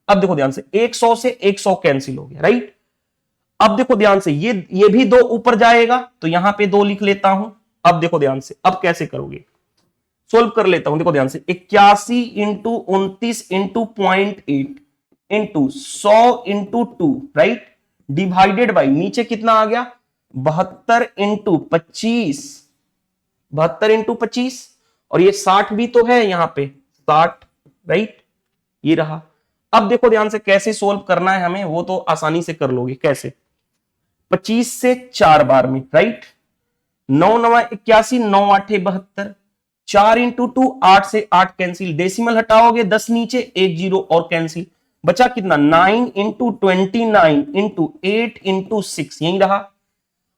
अब देखो ध्यान से, 100 से 100 कैंसिल हो गया, राइट। अब देखो ध्यान से, ये भी 2 ऊपर जाएगा तो यहां पे 2 लिख लेता हूं। अब देखो ध्यान से, अब कैसे करोगे, सोल्व कर लेता हूं। देखो ध्यान से, 81 into 29 into 0.8 into 100 into 2, right, divided by नीचे कितना आ गया, 72 इंटू 25, 72 इंटू 25, और ये 60 भी तो है यहां पे 60, राइट, ये रहा। अब देखो ध्यान से कैसे सोल्व करना है हमें, वो तो आसानी से कर लोगे। कैसे, 25 से 4 बार में, राइट, 9 9 81, 9 8 72, 4 इंटू 2, 8 से 8 कैंसिल, डेसिमल हटाओगे 10 नीचे, 1 जीरो और कैंसिल, बचा कितना, 9 इंटू 29 इंटू 8 इंटू 6, यही रहा।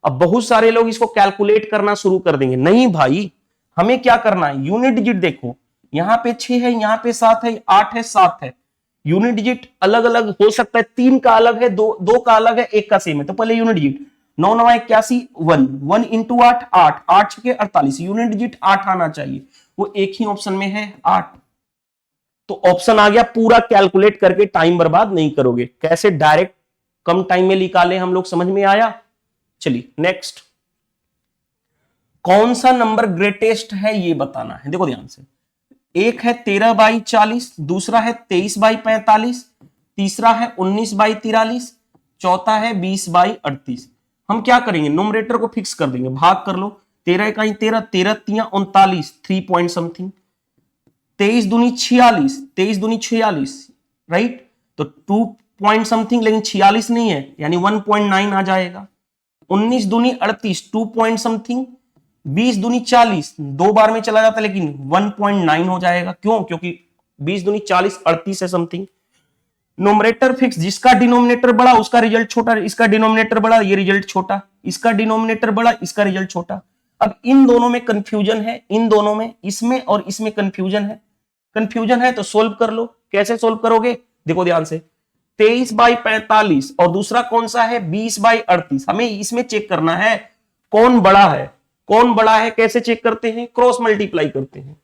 अब बहुत सारे लोग इसको कैलकुलेट करना शुरू कर देंगे, नहीं भाई, हमें क्या करना है, यूनिट डिजिट देखो, यहां पे 6 है, यहां पे 7 है, 8 है, 7 है, यूनिट डिजिट अलग अलग हो सकता है, 3 का अलग है, 2 का अलग है, 1 का सेम है, तो पहले unit digit, 9 9 81, 1 into 8, 8, 8 6 48, unit digit 8 आना चाहिए, वो एक ही ऑप्शन में है 8, तो ऑप्शन आ गया। पूरा कैलकुलेट करके टाइम बर्बाद नहीं करोगे, कैसे डायरेक्ट कम टाइम में निकाले हम लोग, समझ में आया। चलिए नेक्स्ट, कौन सा नंबर ग्रेटेस्ट है ये बताना है। देखो ध्यान से, एक है 13/40, दूसरा है 23/45, तीसरा है 19/43, चौथा है 20/38। हम क्या करेंगे, नोमरेटर को फिक्स कर देंगे, भाग कर लो, 13 इकाई 13, 13 तिया 39, 3 पॉइंट समथिंग, 23 दूनी 46, 23 दूनी 46, राइट, तो 2 पॉइंट समथिंग, लेकिन 46 नहीं है यानी 1.9 आ जाएगा। 19 दूनी 38, 2 पॉइंट समथिंग, 20 दूनी 40, 2 बार में चला जाता लेकिन 1.9 हो जाएगा। क्यों? क्योंकि 20 दूनी 40, 38 है समथिंग। नोमरेटर फिक्स, जिसका डिनोमिनेटर बड़ा उसका रिजल्ट छोटा, इसका डिनोमिनेटर बड़ा ये रिजल्ट छोटा, इसका डिनोमिनेटर बड़ा इसका रिजल्ट छोटा। अब इन दोनों में कंफ्यूजन है, इन दोनों में, इसमें और इसमें कंफ्यूजन है। कंफ्यूजन है तो सोल्व कर लो। कैसे सोल्व करोगे? देखो ध्यान से, 23/45 और दूसरा कौन सा है 20/38। हमें इसमें चेक करना है कौन बड़ा है, कौन बड़ा है। कैसे चेक करते हैं? क्रॉस मल्टीप्लाई करते हैं।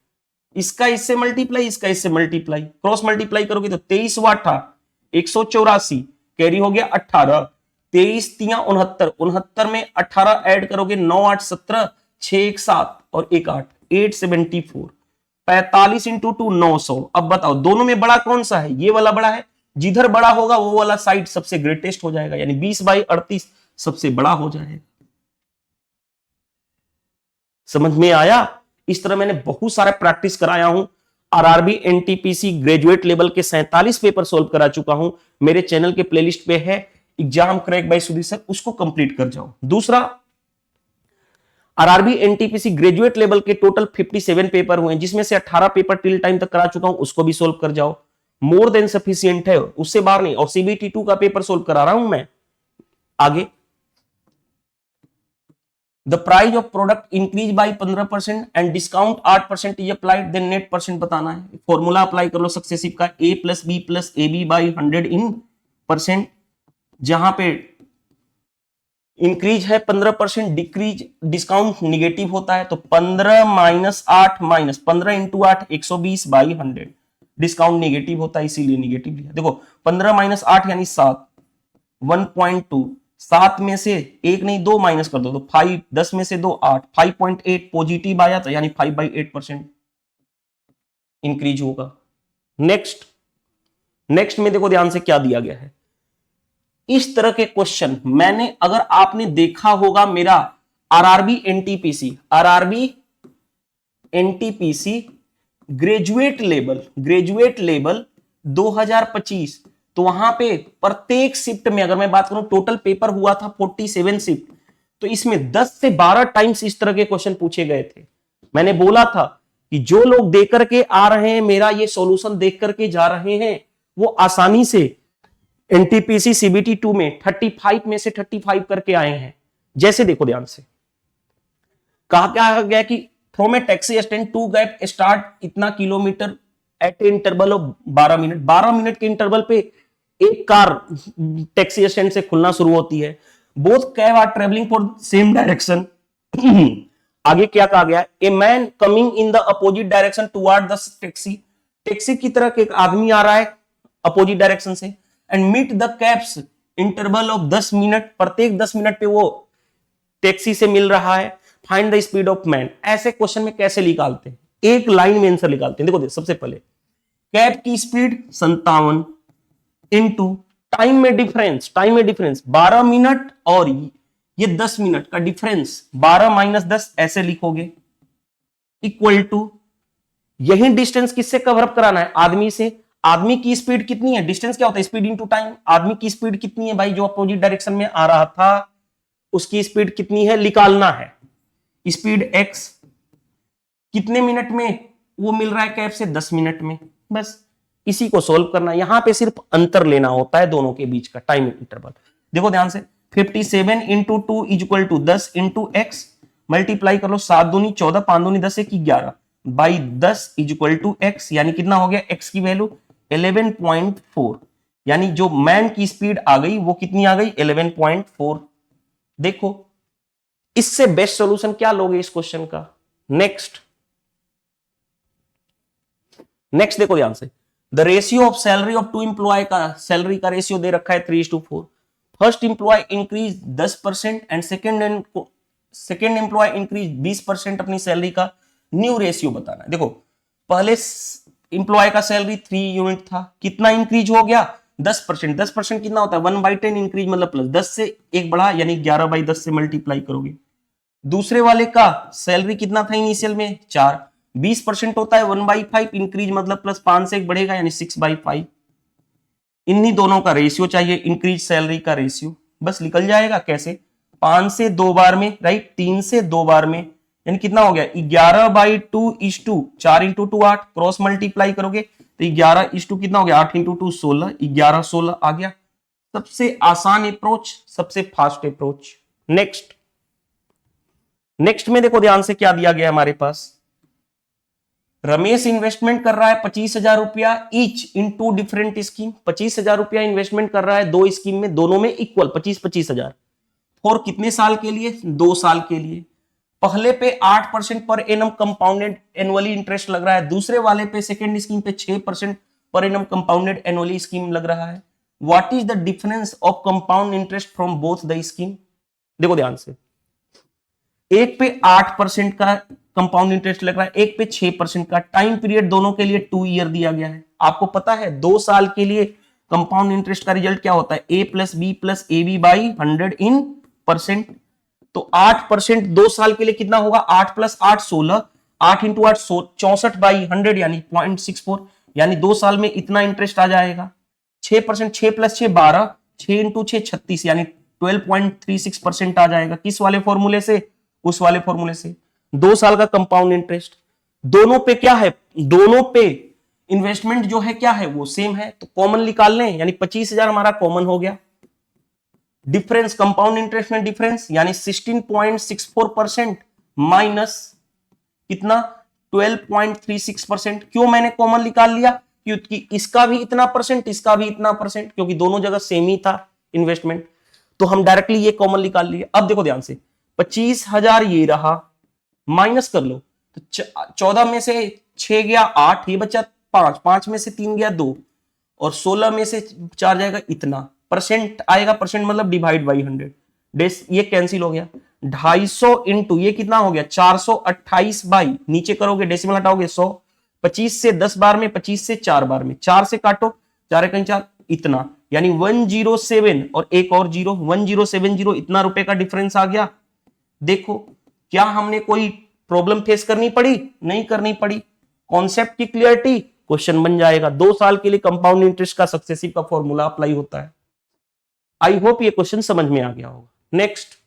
इसका इससे मल्टीप्लाई, इसका इससे मल्टीप्लाई, क्रॉस मल्टीप्लाई करोगे तो 23 वाटा 184 कैरी हो गया 18, 23 तिया 69, 69 में 18 ऐड करोगे 9 8 17, 6 1 7 और 1 8, 874, 45 इंटू 2 900। अब बताओ दोनों में बड़ा कौन सा है? ये वाला बड़ा है, जिधर बड़ा होगा वो वाला साइड सबसे ग्रेटेस्ट हो जाएगा, यानी 20/38 सबसे बड़ा हो जाएगा। समझ में आया? इस तरह मैंने बहुत सारा प्रैक्टिस कराया हूं। आरआरबी एनटीपीसी ग्रेजुएट लेवल के 47 पेपर सोल्व करा चुका हूं, मेरे चैनल के प्लेलिस्ट पे है exam crack by Sudhir sir, उसको कंप्लीट कर जाओ। दूसरा, आरआरबी एनटीपीसी ग्रेजुएट लेवल के टोटल 57 पेपर हुए, जिसमें से 18 पेपर टिल टाइम तक करा चुका हूं, उसको भी सोल्व कर जाओ। मोर देन सफिशिएंट है, उससे बाहर नहीं। और सीबीटी 2 का पेपर सोल्व करा रहा हूं मैं। आगे, the price of product increase by 15% and discount 8% is applied, then net percent बताना है। फॉर्मूला अप्लाई कर लो सक्सेसिव का, a plus B plus A B by 100 in percent. जहां पे इंक्रीज है 15%, डिक्रीज डिस्काउंट निगेटिव होता है, तो 15 minus 8 minus 15 into 8 120 by 100, discount negative होता है इसीलिए निगेटिव लिया। देखो 15 माइनस 8 यानी 7, 1.2, 7 में से 1 नहीं 2 माइनस कर दो तो 5, 10 में से 2 8, 5.8 पॉजिटिव आया तो यानी 5/8% इंक्रीज होगा। नेक्स्ट में देखो ध्यान से क्या दिया गया है। इस तरह के क्वेश्चन मैंने, अगर आपने देखा होगा मेरा आरआरबी एनटीपीसी ग्रेजुएट लेवल 2025, तो वहां पे प्रत्येक शिफ्ट में, अगर मैं बात करूं टोटल पेपर हुआ था 47 शिफ्ट, तो इसमें 10 से 12 टाइम्स इस तरह के क्वेश्चन पूछे गए थे। मैंने बोला था कि जो लोग देख करके आ रहे हैं, मेरा ये सॉल्यूशन देख करके जा रहे हैं, वो आसानी से एनटीपीसी सीबीटी 2 में 35 में से 35 करके आए हैं। जैसे देखो ध्यान से, कहा क्या गया कि from a taxi stand to gap start इतना kilometre at interval of 12 minute. 12 minute के इंटरवल पे एक कार टैक्सी स्टैंड से खुलना शुरू होती है। Both cab are travelling for same direction. आगे क्या कहा गया? A man coming in the opposite direction toward the taxi की तरह एक आदमी आ रहा है अपोजिट डायरेक्शन से, and meet the cabs interval of 10 minute, प्रत्येक 10 मिनट पे वो टैक्सी से मिल रहा है। Find the speed of man. ऐसे क्वेश्चन में कैसे निकालते हैं? एक लाइन में आंसर निकालते हैं। देखो सबसे पहले कैब की स्पीड 57 इंटू टाइम में डिफरेंस 12 मिनट और ये 10 मिनट का डिफरेंस 12 माइनस 10 ऐसे लिखोगे, इक्वल टू, यही डिस्टेंस किससे कवर अप कराना है? आदमी से। आदमी की स्पीड कितनी है? डिस्टेंस क्या होता है? Speed into time. आदमी की स्पीड कितनी है भाई? जो अपोजिट डायरेक्शन में आ रहा था उसकी स्पीड कितनी है निकालना है। स्पीड x कितने मिनट में वो मिल रहा है कैब से? 10 मिनट में। बस इसी को सोल्व करना है। यहां पे सिर्फ अंतर लेना होता है दोनों के बीच का टाइम इंटरवल। देखो ध्यान से, 57 into 2 is equal to 10 into X, multiply कर लो, 7 दूनी 14, 5 दूनी 10, 1 11 by 10 is equal to X, यानी कितना हो गया? एक्स की वैल्यू 11.4, यानी जो मैन की स्पीड आ गई वो कितनी आ गई? 11.4। देखो इससे बेस्ट सॉल्यूशन क्या लोगे इस क्वेश्चन का? नेक्स्ट देखो ध्यान से, the ratio of salary of two employee का, सैलरी का रेशियो दे रखा है 3:4। First employee increase 10% and second employee increase 20% अपनी सैलरी का। न्यू रेशियो बताना है। देखो पहले एम्प्लॉय का सैलरी 3 यूनिट था, कितना इंक्रीज हो गया? 10%। 10% कितना होता है? 1/10 इंक्रीज, मतलब प्लस 10 से 1 बढ़ा, यानी 11/10 से मल्टीप्लाई करोगे। दूसरे वाले का सैलरी कितना था इनिशियल में? 4, 20% होता है 1/5 इंक्रीज, मतलब प्लस 5 से 1 बढ़ेगा, यानी 6/5। इन्हीं दोनों का रेशियो चाहिए, इंक्रीज सैलरी का रेशियो। बस निकल जाएगा। कैसे? 5 से 2 बार में, राइट, 3 से 2 बार में, यानी कितना हो गया 11/2:4 4 × 2 8 क्रॉस मल्टीप्लाई करोगे तो 11:2 कितना हो गया 8 × 2 16 11 16 आ गया। सबसे आसान अप्रोच, सबसे फास्ट अप्रोच। नेक्स्ट में देखो ध्यान से क्या दिया गया हमारे पास। रमेश इन्वेस्टमेंट कर रहा है 25,000 रुपया ईच इन 2 डिफरेंट स्कीम। 25,000 रुपया इन्वेस्टमेंट कर रहा है 2 स्कीम में, दोनों में इक्वल 25,000 और कितने साल के लिए 2 साल के लिए। पहले पे 8% per annum compounded annually interest लग रहा है, दूसरे वाले पे सेकेंड स्कीम पे 6% per annum compounded annually scheme लग रहा है। What is the difference of compound interest from both the scheme. देखो ध्यान से, एक पे 8% का कंपाउंड इंटरेस्ट लग रहा है, एक पे 6% का। टाइम पीरियड दोनों के लिए 2 ईयर दिया गया है। आपको पता है 2 साल के लिए कंपाउंड इंटरेस्ट का रिजल्ट क्या होता है a + b + ab/100 in percent. तो 8% 2 साल के लिए कितना होगा 8 + 8 16 8 × 8 64/100 यानी 0.64 यानी 2 साल में इतना इंटरेस्ट आ जाएगा। 6% 6 + 6 12 6 × 6 36 यानी 12.36% आ जाएगा। किस वाले फॉर्मूले से, उस वाले फॉर्मूले से। 2 साल का कंपाउंड इंटरेस्ट, दोनों पे क्या है, दोनों पे इन्वेस्टमेंट जो है क्या है वो सेम है, तो कॉमन निकाल लें यानी 25,000 हमारा कॉमन हो गया। डिफरेंस कंपाउंड इंटरेस्ट में डिफरेंस यानी 16.64% माइनस कितना 12.36%। क्यों मैंने कॉमन निकाल लिया, क्योंकि इसका भी इतना परसेंट, इसका भी इतना परसेंट, क्योंकि दोनों जगह सेम ही था इन्वेस्टमेंट, तो हम डायरेक्टली ये कॉमन निकाल लिए। अब देखो ध्यान से 25,000 ये रहा, माइनस कर लो तो 14 में से 6 गया 8, ये बचा 5, 5 में से 3 गया 2 और 16 में से 4 जाएगा इतना। परसेंट आएगा, परसेंट मतलब डिवाइड बाई 100, डेस ये कैंसिल हो गया। 250 इंटू ये कितना हो गया 428 बाई, नीचे करोगे डेसिमल हटाओगे 100, 25 से 10 बार में, 25 से 4 बार में, 4 से काटो 4 × 4 इतना, यानी 107 और एक और 0 1070 इतना रुपए का डिफरेंस आ गया। देखो क्या हमने कोई प्रॉब्लम फेस करनी पड़ी, नहीं करनी पड़ी। कॉन्सेप्ट की क्लियरिटी, क्वेश्चन बन जाएगा। 2 साल के लिए कंपाउंड इंटरेस्ट का सक्सेसिव का फॉर्मूला अप्लाई होता है। आई होप ये क्वेश्चन समझ में आ गया होगा। नेक्स्ट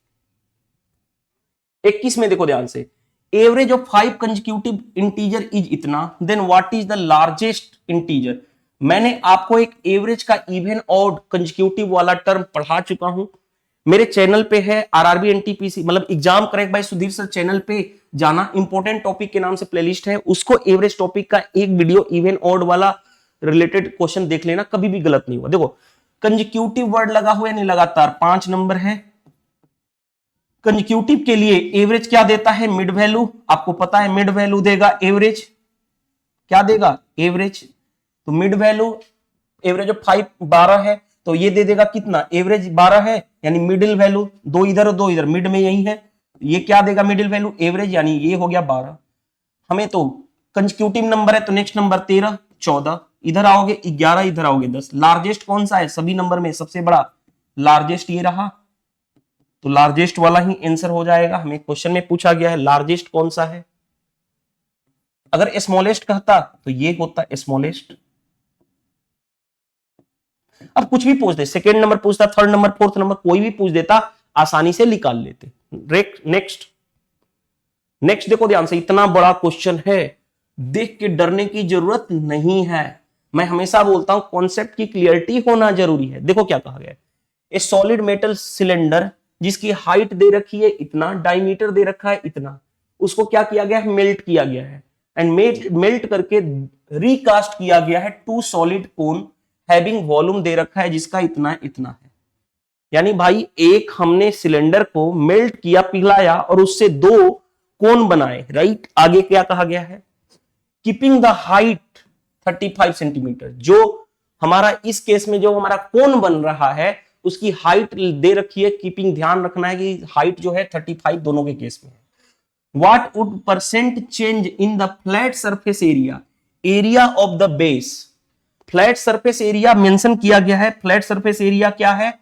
21 में देखो ध्यान से, average of 5 consecutive integer is इतना, then what is the largest integer. मैंने आपको एक एवरेज का इवन ऑड कंसेक्यूटिव वाला टर्म पढ़ा चुका हूं, मेरे चैनल पे है आरआरबी एनटीपीसी मतलब exam crack by Sudhir sir channel पे जाना, इंपॉर्टेंट टॉपिक के नाम से प्लेलिस्ट है, उसको एवरेज टॉपिक का एक वीडियो इवन ऑड वाला रिलेटेड क्वेश्चन देख लेना, कभी भी गलत नहीं हुआ। देखो कंसेक्यूटिव वर्ड लगा हुआ है नहीं लगातार 5 नंबर है। कंसेक्यूटिव के लिए एवरेज क्या देता है, मिड वैल्यू, आपको पता है मिड वैल्यू देगा एवरेज, क्या देगा एवरेज, तो मिड वैल्यू एवरेज ऑफ 5 12 है तो ये दे देगा कितना एवरेज 12 है, यानी मिडिल वैल्यू 2 इधर और 2 इधर, मिड में यही है, ये क्या देगा मिडिल वैल्यू एवरेज, यानी ये हो गया 12। हमें तो कंसेक्यूटिव नंबर है तो नेक्स्ट नंबर 13 14, इधर आओगे 11, इधर आओगे 10। लार्जेस्ट कौन सा है, सभी नंबर में सबसे बड़ा लार्जेस्ट ये रहा, तो लार्जेस्ट वाला ही आंसर हो जाएगा। हमें क्वेश्चन में पूछा गया है लार्जेस्ट कौन सा है, अगर स्मॉलेस्ट कहता तो ये होता स्मॉलेस्ट। अब कुछ भी पूछ दे, सेकेंड नंबर पूछता, थर्ड नंबर, फोर्थ नंबर, कोई भी पूछ देता, आसानी से निकाल लेते। नेक्स्ट देखो ध्यान से, इतना बड़ा क्वेश्चन है, देख के डरने की जरूरत नहीं है। मैं हमेशा बोलता हूं कॉन्सेप्ट की क्लियरिटी होना जरूरी है। देखो क्या कहा गया, ए सॉलिड मेटल सिलेंडर जिसकी हाइट दे रखी है इतना, डायमीटर दे रखा है इतना, उसको क्या किया गया है, मेल्ट किया गया है, एंड मेल्ट करके रिकास्ट किया गया है 2 सॉलिड कोन हैविंग वॉल्यूम दे रखा है जिसका इतना इतना है। यानी भाई एक हमने सिलेंडर को मेल्ट किया, पिघलाया और उससे 2 कोन बनाए, राइट। आगे क्या कहा गया है, कीपिंग द हाइट 35 सेंटीमीटर, जो हमारा इस केस में जो हमारा कोन बन रहा है उसकी हाइट दे रखी है, कीपिंग ध्यान रखना है कि हाइट जो है 35 दोनों के केस में है। What would percent change in the flat surface area, area of the base. Flat surface area mention किया गया है, फ्लैट सरफेस एरिया क्या है,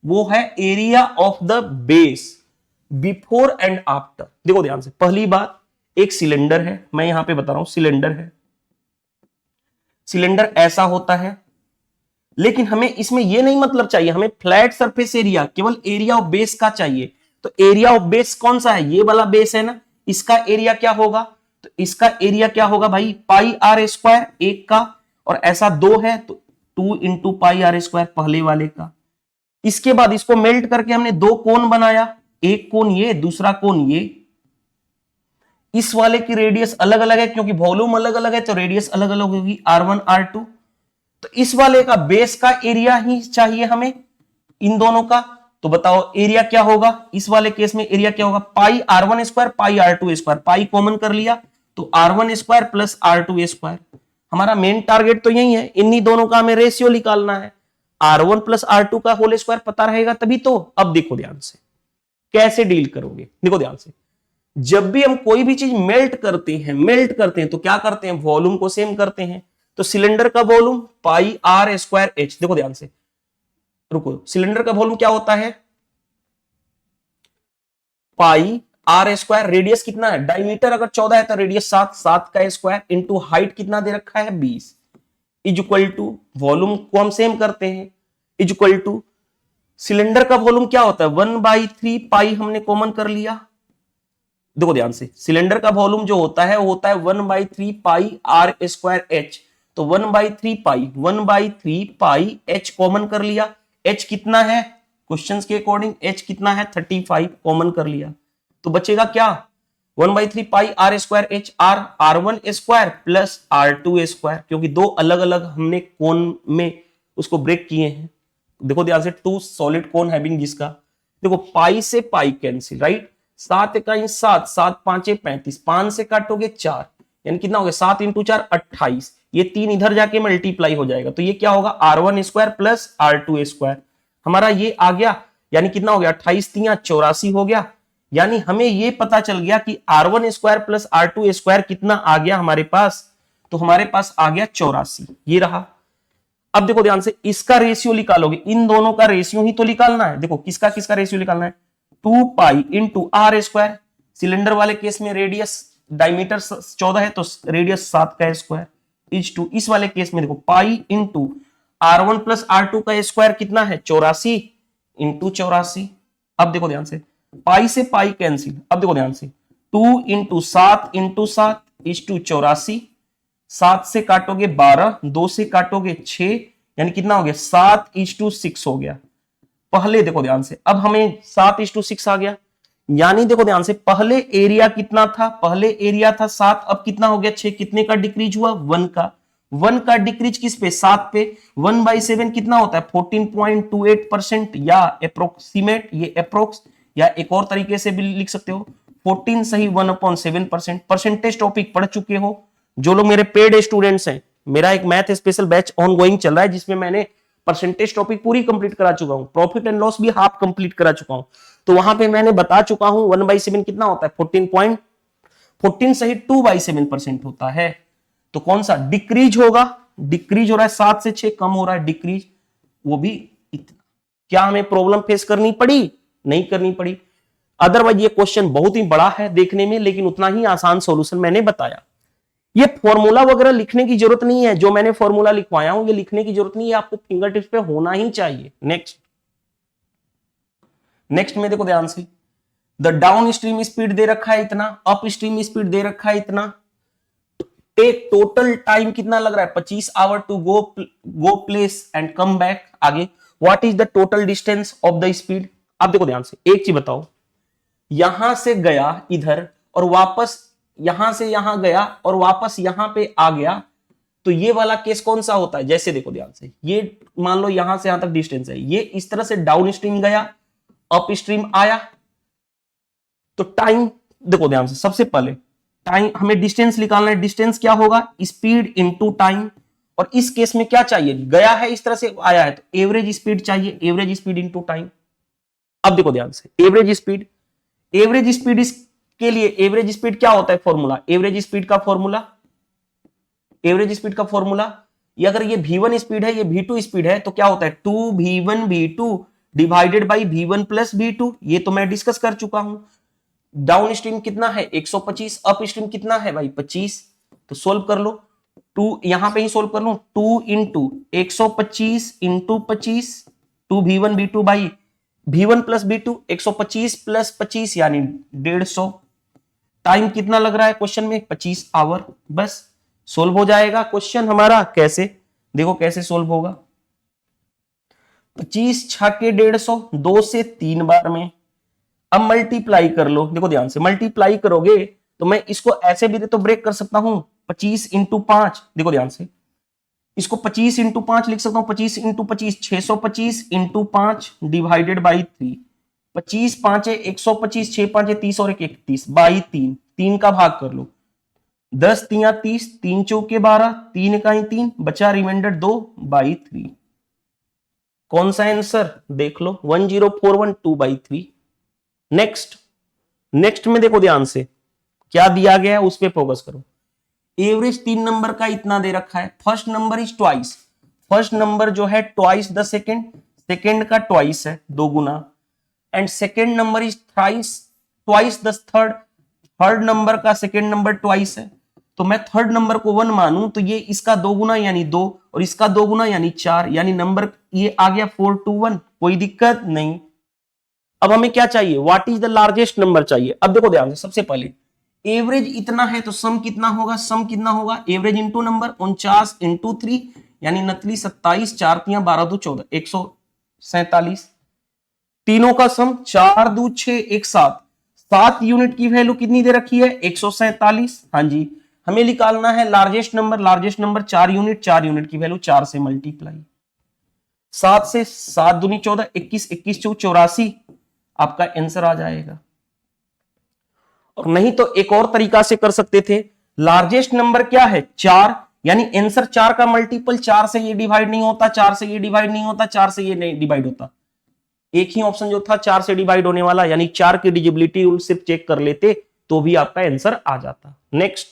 वो है area of the base before and after. देखो ध्यान से, पहली बात एक सिलेंडर है, मैं यहां पे बता रहा हूं सिलेंडर है, सिलेंडर ऐसा होता है, लेकिन हमें इसमें यह नहीं मतलब चाहिए, हमें फ्लैट सरफेस एरिया, केवल एरिया ऑफ बेस का चाहिए। तो एरिया ऑफ बेस कौन सा है, ये वाला बेस है ना, इसका एरिया क्या होगा, तो इसका एरिया क्या होगा भाई पाई आर स्क्वायर एक का, और ऐसा 2 है तो 2 इंटू पाई आर स्क्वायर पहले वाले का। इसके बाद इसको मेल्ट करके हमने 2 कोन बनाया, एक कोन ये, दूसरा कोन ये। इस वाले की रेडियस अलग अलग है क्योंकि वॉल्यूम अलग अलग है, तो रेडियस अलग अलग होगी R1 R2। तो इस वाले का बेस का एरिया ही चाहिए हमें इन दोनों का। तो बताओ एरिया क्या होगा, इस वाले केस में एरिया क्या होगा, पाई R1 square pi R2 square, pi common कर लिया तो R1 square plus R2 square. हमारा मेन टारगेट तो यही है, इन्हीं दोनों का हमें रेशियो निकालना है। R1 प्लस R2 का होल स्क्वायर पता रहेगा तभी तो। अब देखो ध्यान से कैसे डील करोगे, देखो ध्यान से। जब भी हम कोई भी चीज मेल्ट करते हैं तो क्या करते हैं, वॉल्यूम को सेम करते हैं। तो सिलेंडर का volume pi are square H, देखो ध्यान से, रुको, सिलेंडर का वॉल्यूम क्या होता है पाई आर स्क्वायर, रेडियस कितना है, डायमीटर अगर 14 है तो रेडियस 7, 7 का स्क्वायर इंटू हाइट कितना दे रखा है 20, इज इक्वल टू, वॉल्यूम को हम सेम करते हैं, इज इक्वल टू सिलेंडर का वॉल्यूम क्या होता है 1/3 पाई, हमने कॉमन कर लिया। देखो ध्यान से, सिलेंडर का वॉल्यूम जो होता है वो होता है 1/3 पाई आर स्क्वायर एच। तो 1/3 पाई एच कॉमन कर लिया। एच कितना है क्वेश्चंस के अकॉर्डिंग, एच कितना है 35, कॉमन कर लिया तो बचेगा क्या 1/3 pi are square h, r R1 square plus R2 square, क्योंकि दो अलग अलग हमने कोन में उसको ब्रेक किए हैं। देखो ध्यान से, 2 सॉलिड कोन हैविंग जिसका, देखो पाई से पाई कैंसिल, राइट, 7 इकाई 7, 7 5 35, 5 से काटोगे 4, यानी कितना हो गया 7 इंटू 4 28, ये 3 इधर जाके मल्टीप्लाई हो जाएगा तो ये क्या होगा R1 square plus R2 square. हमारा ये आ गया, यानी कितना हो गया 28 3 84 हो गया। यानी हमें ये पता चल गया कि R1 square plus R2 square कितना आ गया हमारे पास, तो हमारे पास आ गया 84, ये रहा। अब देखो ध्यान से, इसका रेशियो निकालोगे, इन दोनों का रेशियो ही तो निकालना है। देखो किसका किसका रेशियो निकालना है, 2 pi into R square, cylinder वाले केस में रेडियस डायमीटर 14 है तो रेडियस 7 का स्क्वायर, इज टू इस वाले केस में देखो pi into R1 plus R2 का स्क्वायर कितना है 84 इंटू 84। अब देखो ध्यान से, पाई से पाई कैंसिल, अब देखो ध्यान से 2 इंटू 7 इंटू 7 इज टू 84, 7 से काटोगे 12, 2 से काटोगे 6, यानी कितना हो गया 7 इज टू 6 हो गया। पहले देखो ध्यान से, अब हमें 7 इज टू 6 आ गया, यानी देखो ध्यान से पहले एरिया कितना था, पहले एरिया था 7, अब कितना हो गया 6, कितने का डिक्रीज हुआ 1 का। 1 का डिक्रीज किस पे 7 पे, 1/7 कितना होता है 14.28%, या अप्रोक्सीमेट, ये अप्रोक्स, या एक और तरीके से भी लिख सकते हो 14 सही 1/7%। परसेंटेज टॉपिक पढ़ चुके हो जो लोग मेरे पेड स्टूडेंट्स हैं, मेरा एक math special batch on going चल रहा है जिसमें मैंने परसेंटेज टॉपिक पूरी कंप्लीट करा चुका हूं, प्रॉफिट एंड लॉस भी हाफ कंप्लीट करा चुका हूं। तो वहां पे मैंने बता चुका हूं 1/7 कितना होता है 14 सही 2/7% होता है। तो कौन सा डिक्रीज होगा, डिक्रीज हो रहा है 7 से 6 कम हो रहा है डिक्रीज, वो भी इतना। क्या हमें प्रॉब्लम फेस करनी पड़ी, नहीं करनी पड़ी। अदरवाइज ये क्वेश्चन बहुत ही बड़ा है देखने में, लेकिन उतना ही आसान सॉल्यूशन मैंने बताया। ये फॉर्मूला वगैरह लिखने की जरूरत नहीं है, जो मैंने फॉर्मूला लिखवाया हूं ये लिखने की जरूरत नहीं है, आपको फिंगर टिप्स पे होना ही चाहिए। नेक्स्ट में देखो ध्यान से, द डाउन स्ट्रीम स्पीड दे रखा है इतना, अप स्ट्रीम स्पीड दे रखा है इतना, टेक टोटल टाइम कितना लग रहा है 25 hour to go place and come back. आगे what is the total distance of the speed. अब देखो ध्यान से, एक चीज बताओ, यहां से गया इधर और वापस, यहां से यहां गया और वापस यहां पे आ गया, तो ये वाला केस कौन सा होता है। जैसे देखो ध्यान से, ये मान लो यहां से यहां तक डिस्टेंस है, ये इस तरह से डाउन स्ट्रीम गया, अप स्ट्रीम आया, तो टाइम देखो ध्यान से, सबसे पहले टाइम हमें डिस्टेंस निकालना है, डिस्टेंस क्या होगा स्पीड इनटू टाइम। और इस केस में क्या चाहिए, गया है इस तरह से आया है तो एवरेज स्पीड चाहिए, एवरेज स्पीड इनटू टाइम। अब देखो ध्यान से, एवरेज स्पीड के लिए एवरेज स्पीड क्या होता है फॉर्मूला, एवरेज स्पीड का फॉर्मूला, ये अगर ये v1 स्पीड है, ये v2 स्पीड है, तो क्या होता है 2v1 v2 divided by v1 plus v2। ये तो मैं डिस्कस कर चुका हूं। डाउन स्ट्रीम कितना है 125, अप स्ट्रीम कितना है भाई 25, तो सोल्व कर लो, 2 यहां पे ही सोल्व कर लो, 2 into 125 into 25, 2v1 v2 by v1 plus v2, 125 plus 25 यानी 150, टाइम कितना लग रहा है क्वेश्चन में? 25 आवर। बस सोल्व हो जाएगा क्वेश्चन हमारा। कैसे? देखो कैसे सोल्व होगा। 25 छके 150, 2 से 3 बार में। अब मल्टीप्लाई कर लो। देखो ध्यान से, मल्टीप्लाई करोगे तो मैं इसको ऐसे भी तो ब्रेक कर सकता हूं, 25 इंटू 5। देखो ध्यान से, इसको 25 इंटू 5 लिख सकता हूं, 25 इंटू 25 625 इंटू 5 डिवाइडेड बाई 3। 25 5 है 125, 6 5 है 30 और 31 बाई 3। 3 का भाग कर लो, 10 3 30, 3 चौके 12, 3 इकाई 3, बचा रिमाइंडर 2 बाई 3। कौन सा आंसर? देख लो 10412/3। नेक्स्ट, नेक्स्ट में देखो ध्यान से क्या दिया गया है, उस पर फोकस करो। एवरेज 3 नंबर का इतना दे रखा है। First number is twice. First number जो है ट्वाइस द सेकेंड, सेकेंड का ट्वाइस है, 2 गुना। And second number is thrice, twice the third, थर्ड नंबर का सेकेंड नंबर ट्वाइस है। तो मैं थर्ड नंबर को 1 मानूं तो ये इसका 2 गुना यानी 2 और इसका 2 गुना यानी 4, यानी नंबर ये आ गया 4 to 1। कोई दिक्कत नहीं। अब हमें क्या चाहिए? What is the largest number चाहिए। अब देखो ध्यान से, सबसे पहले एवरेज इतना है तो सम कितना होगा? सम कितना होगा? एवरेज इंटू नंबर, 49 इंटू 3 यानी 29 27, 4 3 12 2 14, 147। तीनों का सम 4 2 6 1 7। 7 यूनिट की वैल्यू कितनी दे रखी है? 147। हाँ जी, हमें निकालना है largest number. Largest number 4 unit, 4 unit की वैल्यू 4 से मल्टीप्लाई। 7 से 7 दूनी 14, 21 21 चौक 84, आपका आंसर आ जाएगा। और नहीं तो एक और तरीका से कर सकते थे। लार्जेस्ट नंबर क्या है? 4, यानी आंसर 4 का मल्टीपल। 4 से ये डिवाइड नहीं होता, 4 से ये डिवाइड नहीं होता, 4 से ये नहीं डिवाइड होता। एक ही ऑप्शन जो था 4 से डिवाइड होने वाला, यानी 4 की डिजिबिलिटी रूल सिर्फ चेक कर लेते तो भी आपका आंसर आ जाता। नेक्स्ट,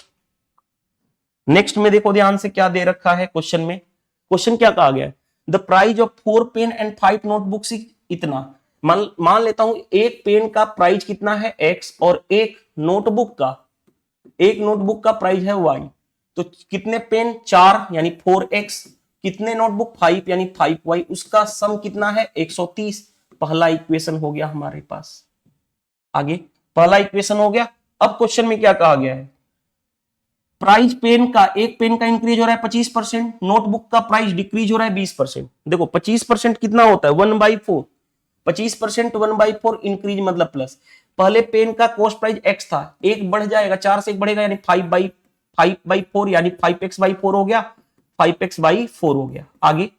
नेक्स्ट में देखो ध्यान से क्या दे रखा है क्वेश्चन में। क्वेश्चन क्या कहा गया है? The price of 4 pen and 5 notebooks इतना। मान लेता हूं एक पेन का प्राइस कितना है x और एक नोटबुक का प्राइस है y। तो कितने पेन? 4 यानी 4x, कितने नोटबुक? 5 यानी 5y, उसका सम कितना है? 130। पहला इक्वेशन हो गया हमारे पास। आगे पहला इक्वेशन हो गया। अब क्वेश्चन में क्या कहा गया है? प्राइस पेन का, एक पेन का इंक्रीज हो रहा है 25%, नोटबुक का प्राइस डिक्रीज हो रहा है 20%। देखो 25% कितना होता है? 1/4। 25% 1/4 इंक्रीज मतलब प्लस। पहले पेन का कॉस्ट प्राइस x था, एक बढ़ जाएगा, 4 से एक बढ़ेगा यानी 5/4 यानी 5x/4 हो गया, 5x/4 हो गया। आगे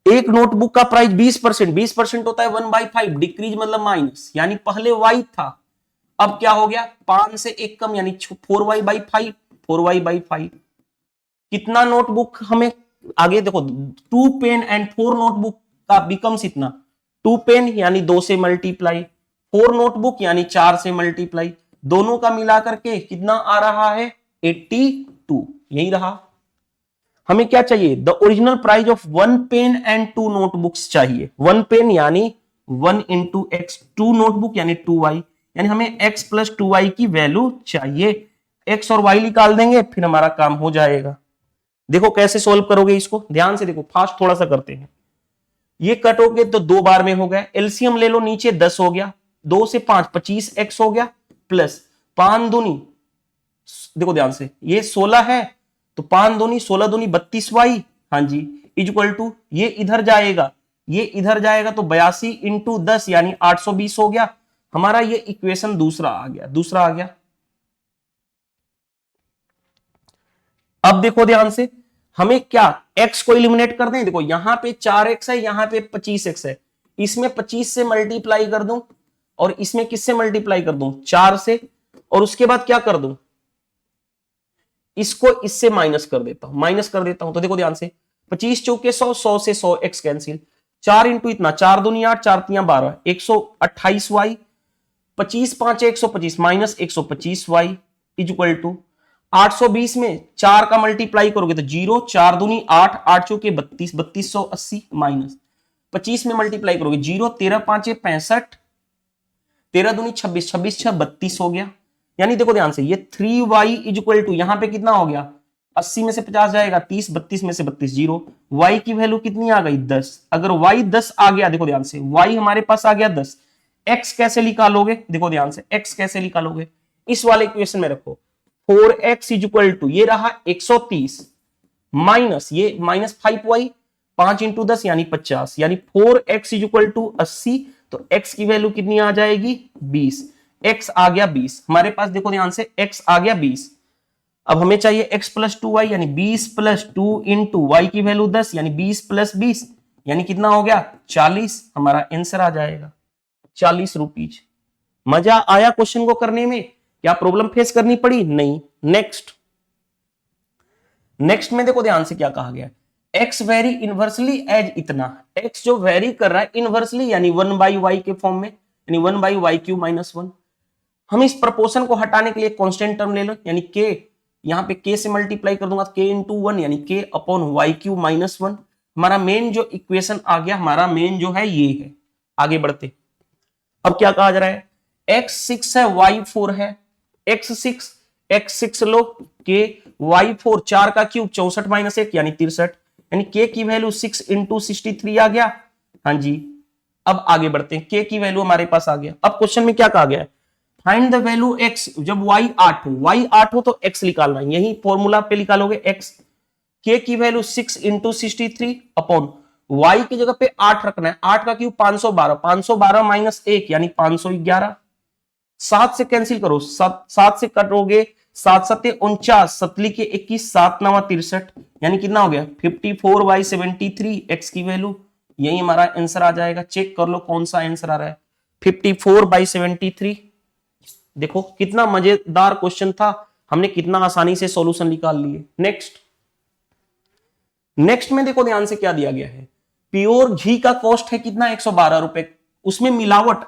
एक नोटबुक का प्राइस 20%, 20% होता है 1/5, डिक्रीज मतलब माइनस, यानी पहले y था, अब क्या हो गया? 5 से एक कम यानी 4y/5, 4y/5। कितना नोटबुक हमें? आगे देखो 2 पेन एंड 4 नोटबुक का बिकम्स इतना। 2 पेन यानी 2 से मल्टीप्लाई, 4 नोटबुक यानी 4 से मल्टीप्लाई, दोनों का मिलाकर के कितना आ रहा है? 82। यही रहा। हमें क्या चाहिए? The original price of 1 pen and 2 notebooks चाहिए। 1 पेन यानी 1 इंटू एक्स, 2 नोटबुक यानी 2y, यानी हमें x प्लस 2y की वैल्यू चाहिए। x और y निकाल देंगे, फिर हमारा काम हो जाएगा। देखो कैसे सोल्व करोगे इसको, ध्यान से देखो, फास्ट थोड़ा सा करते हैं। ये कटोगे तो 2 बार में हो गया। एलसीएम ले लो, नीचे 10 हो गया, 2 से 5 25x हो गया, प्लस 5 दूनी, देखो ध्यान से, ये 16 है तो 5 दूनी 16 दूनी 32y, हाँ जी, इक्वल टू ये इधर जाएगा, ये इधर जाएगा तो 82 इंटू 10 यानी 820 हो गया। हमारा ये इक्वेशन दूसरा आ गया, दूसरा आ गया। अब देखो ध्यान से, हमें क्या x को इलिमिनेट कर दें। देखो यहां पे 4x है, यहां पे 25x है, इसमें 25 से मल्टीप्लाई कर दूं और इसमें किससे मल्टीप्लाई कर दूं? 4 से, और उसके बाद क्या कर दूं? इसको इससे माइनस कर देता हूं, माइनस कर देता हूं। तो देखो ध्यान से, 25 चौके 100, 100 से 100 x कैंसिल, 4 इंटू इतना, 4 दूनी 8, 4 3 12, 128y, 25 5 125 minus 125y equal to 820 में 4 का मल्टीप्लाई करोगे तो 0, 4 दूनी 8, 8 चौके 32, 3280 माइनस 25 में मल्टीप्लाई करोगे 0, 13 5 65, 13 दूनी 26, 26 6 32 हो गया। यानी देखो ध्यान से, ये 3y इक्वल टू यहां पे कितना हो गया? 80 में से 50 जाएगा 30, 32 में से 32 0, y की वैल्यू कितनी आ गई? 10। अगर y 10 आ गया, देखो ध्यान से y हमारे पास आ गया 10, x कैसे निकालोगे, देखो ध्यान से, x कैसे निकालोगे, इस वाले इक्वेशन में रखो 4x इज इक्वल टू ये रहा 130 माइनस ये माइनस 5y 5 इंटू 10 यानी 50 यानी 4x इज इक्वल टू 80। तो x की वैल्यू कितनी आ जाएगी 20, x आ गया 20 हमारे पास, देखो ध्यान से x आ गया 20। अब हमें चाहिए x प्लस 2y यानी 20 प्लस 2 इंटू y की वैल्यू 10 यानी 20 प्लस 20 यानी कितना हो गया 40, हमारा आंसर आ जाएगा 40 रुपीज। मजा आया क्वेश्चन को करने में, क्या प्रॉब्लम फेस करनी पड़ी, नहीं। नेक्स्ट में देखो ध्यान से क्या कहा गया, x वेरी इनवर्सली एज इतना, x जो वेरी कर रहा है इनवर्सली यानी 1/y के फॉर्म में, यानी 1/y³ - 1। हम इस प्रपोर्शन को हटाने के लिए कांस्टेंट टर्म ले लो, यानी k, यहां पे k से मल्टीप्लाई कर दूंगा k इंटू 1 यानी k अपॉन y³ - 1। हमारा मेन जो इक्वेशन आ गया, हमारा मेन जो है ये है। आगे बढ़ते, अब क्या कहा जा रहा है, x6 है y4 है, x6 लो k, y4 4 का क्यूब 64 - 1 यानी 63 यानी k की वैल्यू 6 इंटू 63 आ गया। हाँ जी, अब आगे बढ़ते हैं, k की वैल्यू हमारे पास आ गया। अब क्वेश्चन में क्या कहा गया है, फाइंड द वैल्यू x जब y 8 हो तो x निकालना है, यही फॉर्मूला पे निकालोगे x, k की वैल्यू 6 इंटू 63 अपॉन y की जगह पे 8 रखना है, 8 का क्यूब 512 माइनस 1 यानी 511। 7 से कैंसिल करो, 7 से कटोगे 7 सत्ते 49, सतली के 21, 7 9 63 यानी कितना हो गया 54/73 x की वैल्यू, यही हमारा आंसर आ जाएगा। चेक कर लो कौन सा आंसर आ रहा है, 54/73। देखो कितना मजेदार क्वेश्चन था, हमने कितना आसानी से सॉल्यूशन निकाल लिए। नेक्स्ट में देखो ध्यान से क्या दिया गया है, प्योर घी का कॉस्ट है कितना 112 रुपए, उसमें मिलावट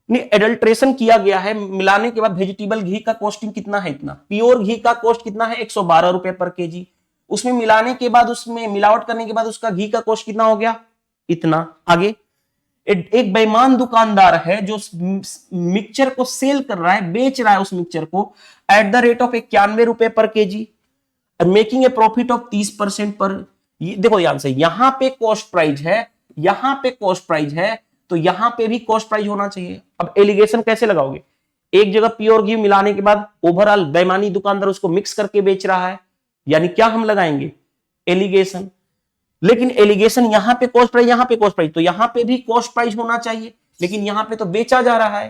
एडल्ट्रेशन किया गया है, मिलाने के बाद वेजिटेबल घी का कॉस्टिंग कितना है इतना, प्योर घी का कॉस्ट कितना है 112 रुपए पर केजी, उसमें मिलाने के बाद, उसमें मिलावट करने के बाद उसका घी का कॉस्ट कितना हो गया इतना। आगे एक बेईमान दुकानदार है जो मिक्सचर को सेल कर रहा है, बेच रहा है उस मिक्सचर को एट द रेट ऑफ 91 रुपए पर KG, making a profit of 30% पर। देखो ध्यान से, यहां पे कॉस्ट प्राइस है, यहां पे कॉस्ट प्राइस है, तो यहां पे भी कॉस्ट प्राइस होना चाहिए। अब एलिगेशन कैसे लगाओगे, एक जगह प्योर घी मिलाने के बाद ओवरऑल बेईमानी दुकानदार उसको मिक्स करके बेच रहा है, यानी क्या हम लगाएंगे एलिगेशन। लेकिन एलिगेशन यहां पे कॉस्ट प्राइस, यहां पे कॉस्ट प्राइस, तो यहां पे भी कॉस्ट प्राइस होना चाहिए, लेकिन यहां पे तो बेचा जा रहा है।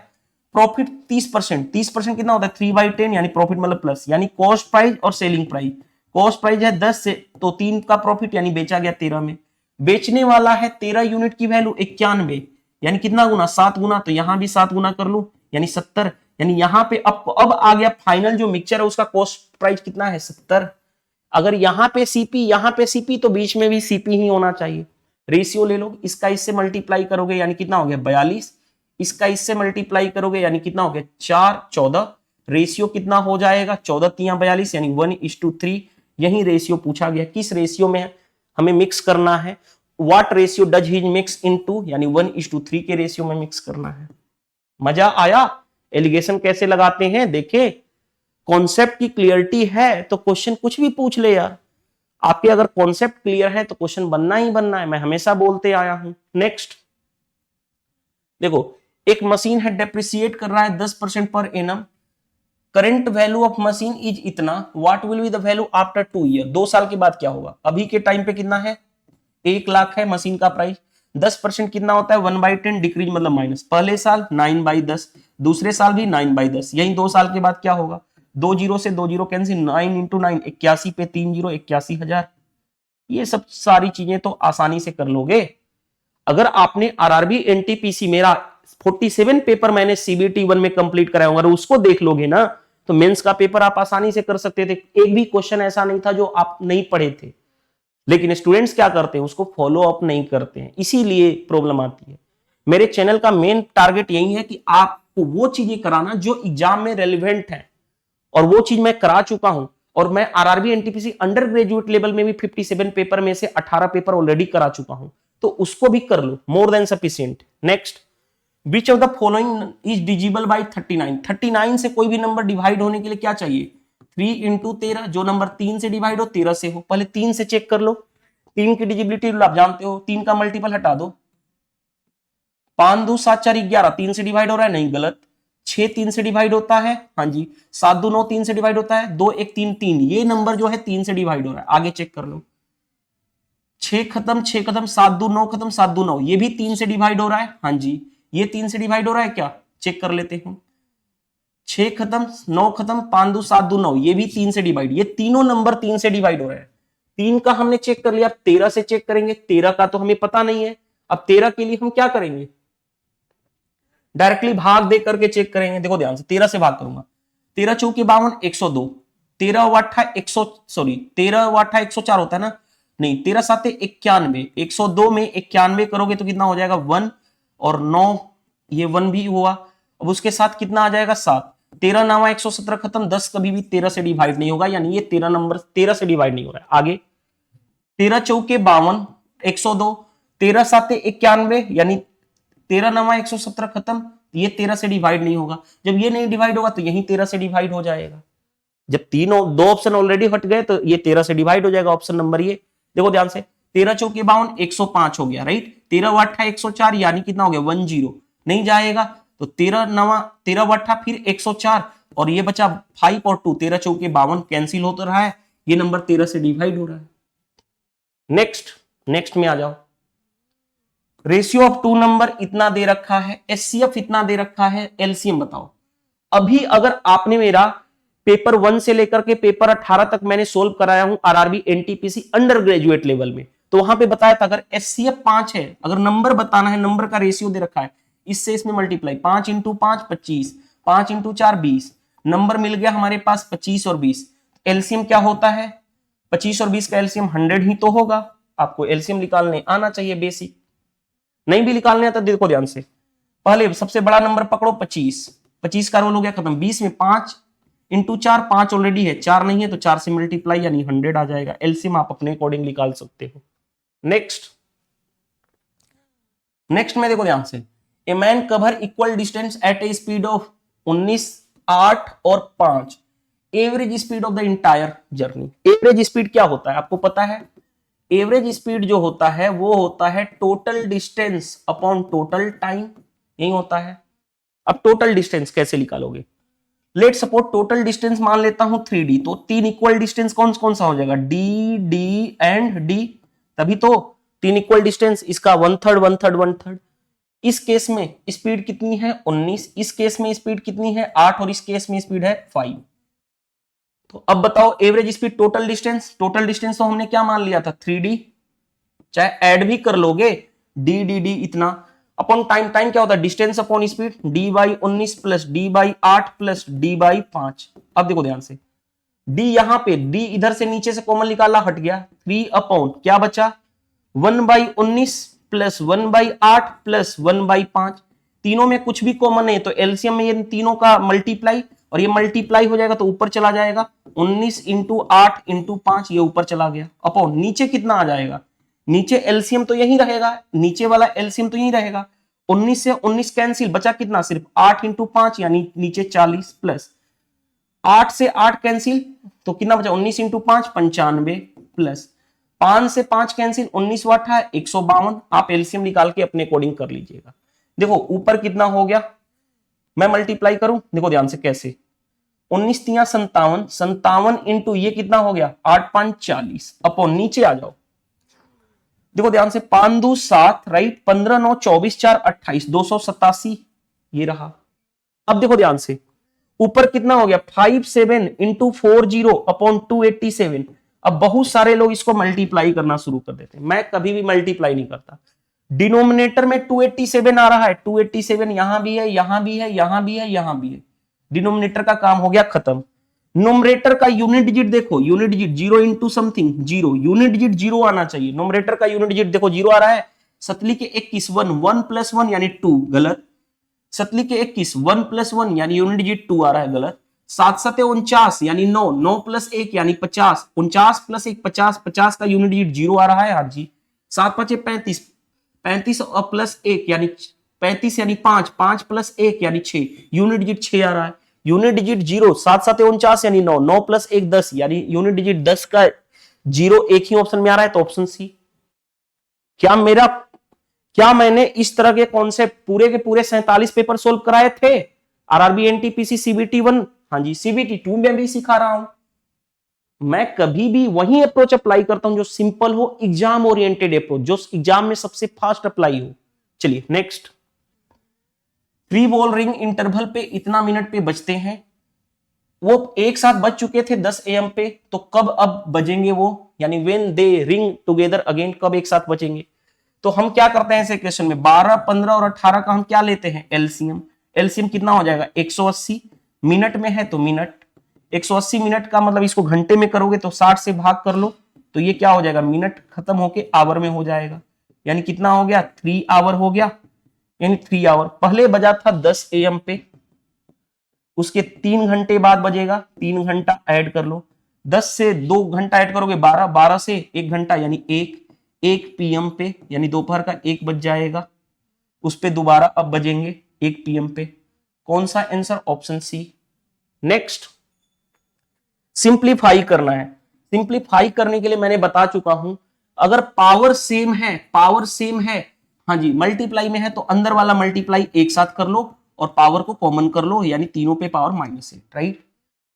प्रॉफिट 30%, 30% कितना होता है 3/10 यानी प्रॉफिट मतलब प्लस, यानी कॉस्ट प्राइस और सेलिंग प्राइस। कॉस्ट प्राइस है 10 से, तो 3 का प्रॉफिट यानी बेचा गया 13 में, बेचने वाला है 13 यूनिट की वैल्यू 91 यानी कितना गुना 7 गुना, तो यहां भी 7 गुना कर लू यानी 70, यानी यहां पे अब आ गया फाइनल जो मिक्सचर है उसका कॉस्ट प्राइस कितना है 70। अगर यहां पे सीपी यहां पे सीपी तो बीच में भी सीपी ही होना चाहिए। रेशियो ले लो, इसका इससे मल्टीप्लाई करोगे यानी कितना हो गया 42, इसका इससे मल्टीप्लाई करोगे यानी कितना हो गया 4 14, रेशियो कितना हो जाएगा 14 3 42 यानी 1:3। यही रेशियो पूछा गया, किस रेशियो में हमें मिक्स करना है, what ratio does he mix into, यानी 1:3 के रेशियो में मिक्स करना है। मजा आया, एलिगेशन कैसे लगाते हैं देखे, कॉन्सेप्ट की क्लियरिटी है तो क्वेश्चन कुछ भी पूछ ले यार, आपके अगर कॉन्सेप्ट क्लियर है तो क्वेश्चन बनना ही बनना है, मैं हमेशा बोलते आया हूं। नेक्स्ट देखो, एक मशीन है डेप्रिसिएट कर रहा है 10% per annum, current value of machine is इतना, what will be the value after 2 year, 2 साल के बाद क्या होगा। अभी के टाइम पे कितना है 1 लाख है मशीन का प्राइस, 10% कितना होता है 1/10 डिक्रीज मतलब माइनस, पहले साल 9/10, दूसरे साल भी 9/10, यही 2 साल के बाद क्या होगा, 2 जीरो से 2 जीरो कैंसिल, 9 इंटू 9 81 पे 3 जीरो 81,000। ये सब सारी चीजें तो आसानी से कर लोगे। अगर आपने आरआरबी एनटीपीसी मेरा 47 पेपर मैंने सीबीटी 1 में कंप्लीट कराया, अगर उसको देख लोगे ना तो मेंस का पेपर आप आसानी से कर सकते थे, एक भी क्वेश्चन ऐसा नहीं था जो आप नहीं पढ़े थे। लेकिन स्टूडेंट्स क्या करते हैं, उसको फॉलो अप नहीं करते हैं, इसीलिए प्रॉब्लम आती है। मेरे चैनल का मेन टारगेट यही है कि आपको वो चीजें कराना जो एग्जाम में रेलिवेंट है, और वो चीज मैं करा चुका हूं। और मैं RRB NTPC under graduate level में भी 57 पेपर में से 18 पेपर ऑलरेडी करा चुका हूं, तो उसको भी कर लो, more than sufficient. Next, which of the following is divisible by 39, 39 से कोई भी नंबर डिवाइड होने के लिए क्या चाहिए 3 इंटू 13, जो नंबर 3 से डिवाइड हो 13 से हो, पहले 3 से चेक कर लो, 3 की डिजिबिलिटी आप जानते हो, 3 का मल्टीपल हटा दो 5 2 7 4 11, 3 से डिवाइड हो रहा है, नहीं गलत। 6 3 से डिवाइड होता है, हाँ जी। 7 2 9 3 से डिवाइड होता है, 2 1 3 3, ये नंबर जो है 3 से डिवाइड हो रहा है, आगे चेक कर लो। 6 खत्म 6 खत्म, 7 2 9 खत्म, 7 2 9, ये भी 3 से डिवाइड हो रहा है, हाँ जी। ये 3 से डिवाइड हो रहा है क्या, चेक कर लेते हैं। 6 खत्म 9 खत्म, 5 2 7 2 9, ये भी 3 से डिवाइड, ये तीनों नंबर 3 से डिवाइड हो रहे हैं। 3 का हमने चेक कर लिया, अब 13 से चेक करेंगे। 13 का तो हमें पता नहीं है, अब 13 के लिए हम क्या करेंगे, डायरेक्टली भाग दे करके चेक करेंगे। देखो ध्यान से, 13 से भाग करूंगा, 13 चौके 52, 102, 13 वाठा 100, सॉरी 13 वाठा 104 होता है ना, नहीं 13 साते 91, 102 में 91 करोगे तो कितना हो जाएगा 1, और 9 ये 1 भी हुआ। अब उसके साथ कितना आ जाएगा 7, 13 9 117 खत्म, 10 कभी भी 13 से डिवाइड नहीं होगा, यानी ये 13 नंबर 13 से डिवाइड नहीं हो रहा है। आगे 13 चौके 52, 102, 13 साते 91, यानी 13 9 117 खत्म, ये 13 से डिवाइड नहीं होगा। जब ये नहीं डिवाइड होगा तो यही 13 से डिवाइड हो जाएगा। जब तीनों दो ऑप्शन ऑलरेडी हट गए तो ये 13 से डिवाइड हो जाएगा, ऑप्शन नंबर ये। देखो ध्यान से, 13 चौके 52, 105 हो गया, राइट। 13 वाठा 104, यानी कितना हो गया 10, नहीं जाएगा तो 13 9 13 वाठा फिर 104, और ये बचा 5 और 2, 13 चौके 52 कैंसिल होता रहा है, ये नंबर 13 से डिवाइड हो रहा है। नेक्स्ट में आ जाओ। रेशियो ऑफ टू नंबर इतना दे रखा है, एचसीएफ इतना दे रखा है, एलसीएम बताओ। अभी अगर आपने मेरा पेपर 1 से लेकर के पेपर 18 तक मैंने सोल्व कराया हूं RRB NTPC under graduate level में, तो वहां पे बताया था अगर एचसीएफ 5 है, अगर नंबर बताना है, नंबर का रेशियो दे रखा है, इससे इसमें मल्टीप्लाई 5 × 5 25, 5 × 4 20, नंबर मिल गया हमारे पास 25 और 20। एलसीएम क्या होता है, 25 और 20 का एलसीएम 100 ही तो होगा। आपको एलसीएम निकालने आना चाहिए, बेसिक। नहीं भी निकालने आता देखो ध्यान से, पहले सबसे बड़ा नंबर पकड़ो 25, 25 का रोल हो गया खत्म। 20 में 5 × 4, 5 ऑलरेडी है, 4 नहीं है तो 4 से मल्टीप्लाई यानी 100 आ जाएगा। एलसीएम आप अपने अकॉर्डिंग निकाल सकते हो। नेक्स्ट में देखो ध्यान से, a man cover equal distance at a speed of 19, 8 और 5, average speed of the entire journey. Average speed क्या होता है आपको पता है, एवरेज स्पीड जो होता है वो होता है total distance upon total time, यही होता है। अब टोटल डिस्टेंस कैसे निकालोगे, लेट सपोज टोटल डिस्टेंस मान लेता हूं 3D, तो 3 इक्वल डिस्टेंस कौन कौन सा हो जाएगा, डी डी एंड डी, तभी तो 3 इक्वल डिस्टेंस। इसका 1/3 1/3 1/3। इस केस में स्पीड कितनी है 19, इस केस में स्पीड कितनी है 8, और इस केस में स्पीड है 5। तो अब बताओ average speed total distance, total distance तो हमने क्या मान लिया था 3D, चाहे ऐड भी कर लोगे डी डी डी इतना, अपॉन टाइम, टाइम क्या होता है distance upon speed, d/19 plus d/8 plus d/5। अब देखो ध्यान से, d यहां पे d इधर से नीचे से कॉमन निकाला, हट गया, 3 अपॉन क्या बचा 1/19 प्लस 1/8 प्लस 1/5। तीनों में कुछ भी कॉमन नहीं है तो एलसीएम में ये तीनों का मल्टीप्लाई, और ये मल्टीप्लाई हो जाएगा तो ऊपर चला जाएगा, 19 × 8 × 5 ये ऊपर चला गया, अपॉन नीचे कितना आ जाएगा, नीचे एलसीएम तो यही रहेगा, नीचे वाला एलसीएम तो यही रहेगा, 19 से 19 कैंसिल, बचा कितना सिर्फ 8 × 5 यानी नीचे 40, प्लस 8 से 8 कैंसिल तो कितना बचा 19 × 5 95, प्लस 5 से 5 कैंसिल 19 वाट है 152। आप एलसीएम निकाल के अपने अकॉर्डिंग कर लीजिएगा। देखो ऊपर कितना हो गया, मैं मल्टीप्लाई करूं, देखो ध्यान से कैसे, 19 × 57, 57 इंटू ये कितना हो गया 8 5 40, अपॉन नीचे आ जाओ, देखो ध्यान से 5 2 7, राइट, 15 9 24 4 28, 287 ये रहा। अब देखो ध्यान से ऊपर कितना हो गया 57 इंटू 40 अपॉन 287। अब बहुत सारे लोग इसको मल्टीप्लाई करना शुरू कर देते हैं, मैं कभी भी मल्टीप्लाई नहीं करता। डिनोमिनेटर में 287 आ रहा है, 287 यहां भी है, यहां भी है, यहां भी है, यहां भी है, डिनोमिनेटर का काम हो गया खत्म। नोमरेटर का यूनिट डिजिट देखो, unit digit 0 into something 0, unit digit 0 आना चाहिए। नोमरेटर का यूनिट डिजिट देखो 0 आ रहा है, सतली के 21 1, 1 + 1 यानी 2, गलत। सतली के 21 1 + 1 यानी यूनिट डिजिट 2 आ रहा है, गलत। 7 7 49 यानी 9, 9 + 1 यानी 50, 49 + 1 50, 50 का यूनिट डिजिट 0 आ रहा है, हाँ जी। 7 5 35, 35 और प्लस 1 यानी 35 यानी 5, 5 + 1 यानी 6, यूनिट डिजिट 6 आ रहा है। यूनिट डिजिट 0, 7 7 49 यानी 9, 9 + 1 10 यानी यूनिट डिजिट 10 का 0 एक ही ऑप्शन में आ रहा है, तो ऑप्शन सी। क्या क्या मैंने इस तरह के कॉन्सेप्ट पूरे के पूरे 47 पेपर सोल्व कराए थे आरआरबी, एनटीपीसी, सीबीटी 1? हाँ जी, सीबीटी 2 में भी सिखा रहा हूं। मैं कभी भी वही अप्रोच अप्लाई करता हूं जो सिंपल हो, एग्जाम ओरिएंटेड अप्रोच, जो एग्जाम में सबसे फास्ट अप्लाई हो। चलिए next, free ball ring interval पे इतना मिनट पे बजते हैं, वो एक साथ बज चुके थे 10 AM पे, तो कब अब बजेंगे वो, यानी when they ring together again, कब एक साथ बजेंगे? तो हम क्या करते हैं ऐसे क्वेश्चन में, 12, 15 और 18 का हम क्या लेते हैं, एलसीएम। एलसीएम कितना हो जाएगा, 180, मिनट में है तो मिनट, 180 मिनट का मतलब इसको घंटे में करोगे तो 60 से भाग कर लो, तो ये क्या हो जाएगा, मिनट खत्म होके आवर में हो जाएगा, यानी कितना हो गया, 3 आवर हो गया, यानी 3 आवर। पहले बजा था 10 AM पे, उसके 3 घंटे बाद बजेगा, 3 घंटा ऐड कर लो, 10 से 2 घंटा ऐड करोगे 12, 12 से 1 घंटा यानी 1 PM पे, यानी दोपहर का 1 बज जाएगा, उस पे दोबारा अब बजेंगे 1 PM पे। कौन सा answer, option C. Next, simplify करना है। सिंप्लीफाई करने के लिए मैंने बता चुका हूं, अगर पावर सेम है, पावर सेम है, हाँ जी, मल्टीप्लाई में है तो अंदर वाला मल्टीप्लाई एक साथ कर लो और पावर को कॉमन कर लो, यानी तीनों पे पावर माइनस है, राइट।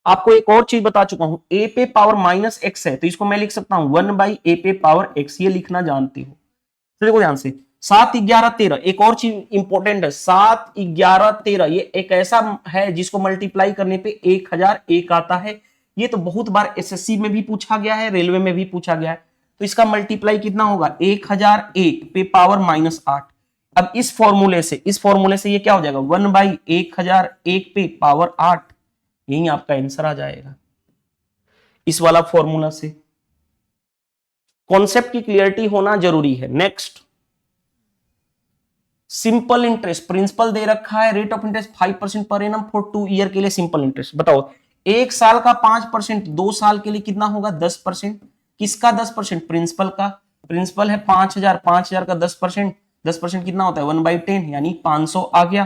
आपको एक और चीज बता चुका हूं, a पे पावर -x है तो इसको मैं लिख सकता हूं 1/a पे पावर x, ये लिखना जानते हो। तो देखो ध्यान से, 7, 11, 13, एक और चीज इंपॉर्टेंट है, 7, 11, 13 ये एक ऐसा है जिसको मल्टीप्लाई करने पे 1001 आता है। ये तो बहुत बार एसएससी में भी पूछा गया है, रेलवे में भी पूछा गया है। तो इसका मल्टीप्लाई कितना होगा, 1001 पे पावर -8। अब इस फॉर्मूले से ये क्या हो जाएगा, 1/1001 पे पावर 8, यही आपका आंसर आ जाएगा इस वाला फॉर्मूला से। कॉन्सेप्ट की क्लियरिटी होना जरूरी है। नेक्स्ट, सिंपल इंटरेस्ट, प्रिंसिपल दे रखा है, rate of interest 5% per annum for 2 year के लिए सिंपल इंटरेस्ट। बताओ, 1 साल का 5%, 2 साल के लिए कितना होगा, 10%। किसका 10%, प्रिंसिपल का। प्रिंसिपल है 5000, 5000 का 10%, 10% कितना होता है 1/10, यानी 500 आ गया।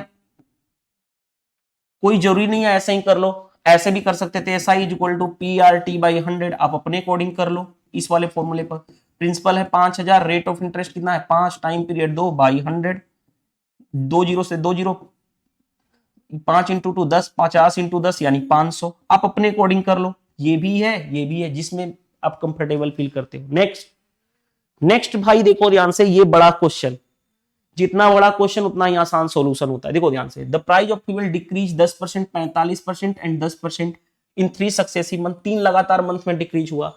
कोई जरूरी नहीं है ऐसे ही कर लो, ऐसे भी कर सकते थे, SI = PRT/100, आप अपने अकॉर्डिंग कर लो इस वाले फॉर्मूले पर। प्रिंसिपल है 5000, रेट ऑफ इंटरेस्ट कितना है 5, टाइम पीरियड 2/100, 2 जीरो से 2 जीरो, 5 × 2 10, 50 × 10 यानी 500, आप अपने अकॉर्डिंग कर लो। ये भी है, जिसमें आप कंफर्टेबल फील करते हो। नेक्स्ट भाई देखो ध्यान से, ये बड़ा क्वेश्चन, जितना बड़ा क्वेश्चन उतना ही आसान सॉल्यूशन होता है। देखो ध्यान से, the price of fuel decrease 10%, 45% and 10% in 3 successive month, 3 लगातार मंथ में डिक्रीज हुआ,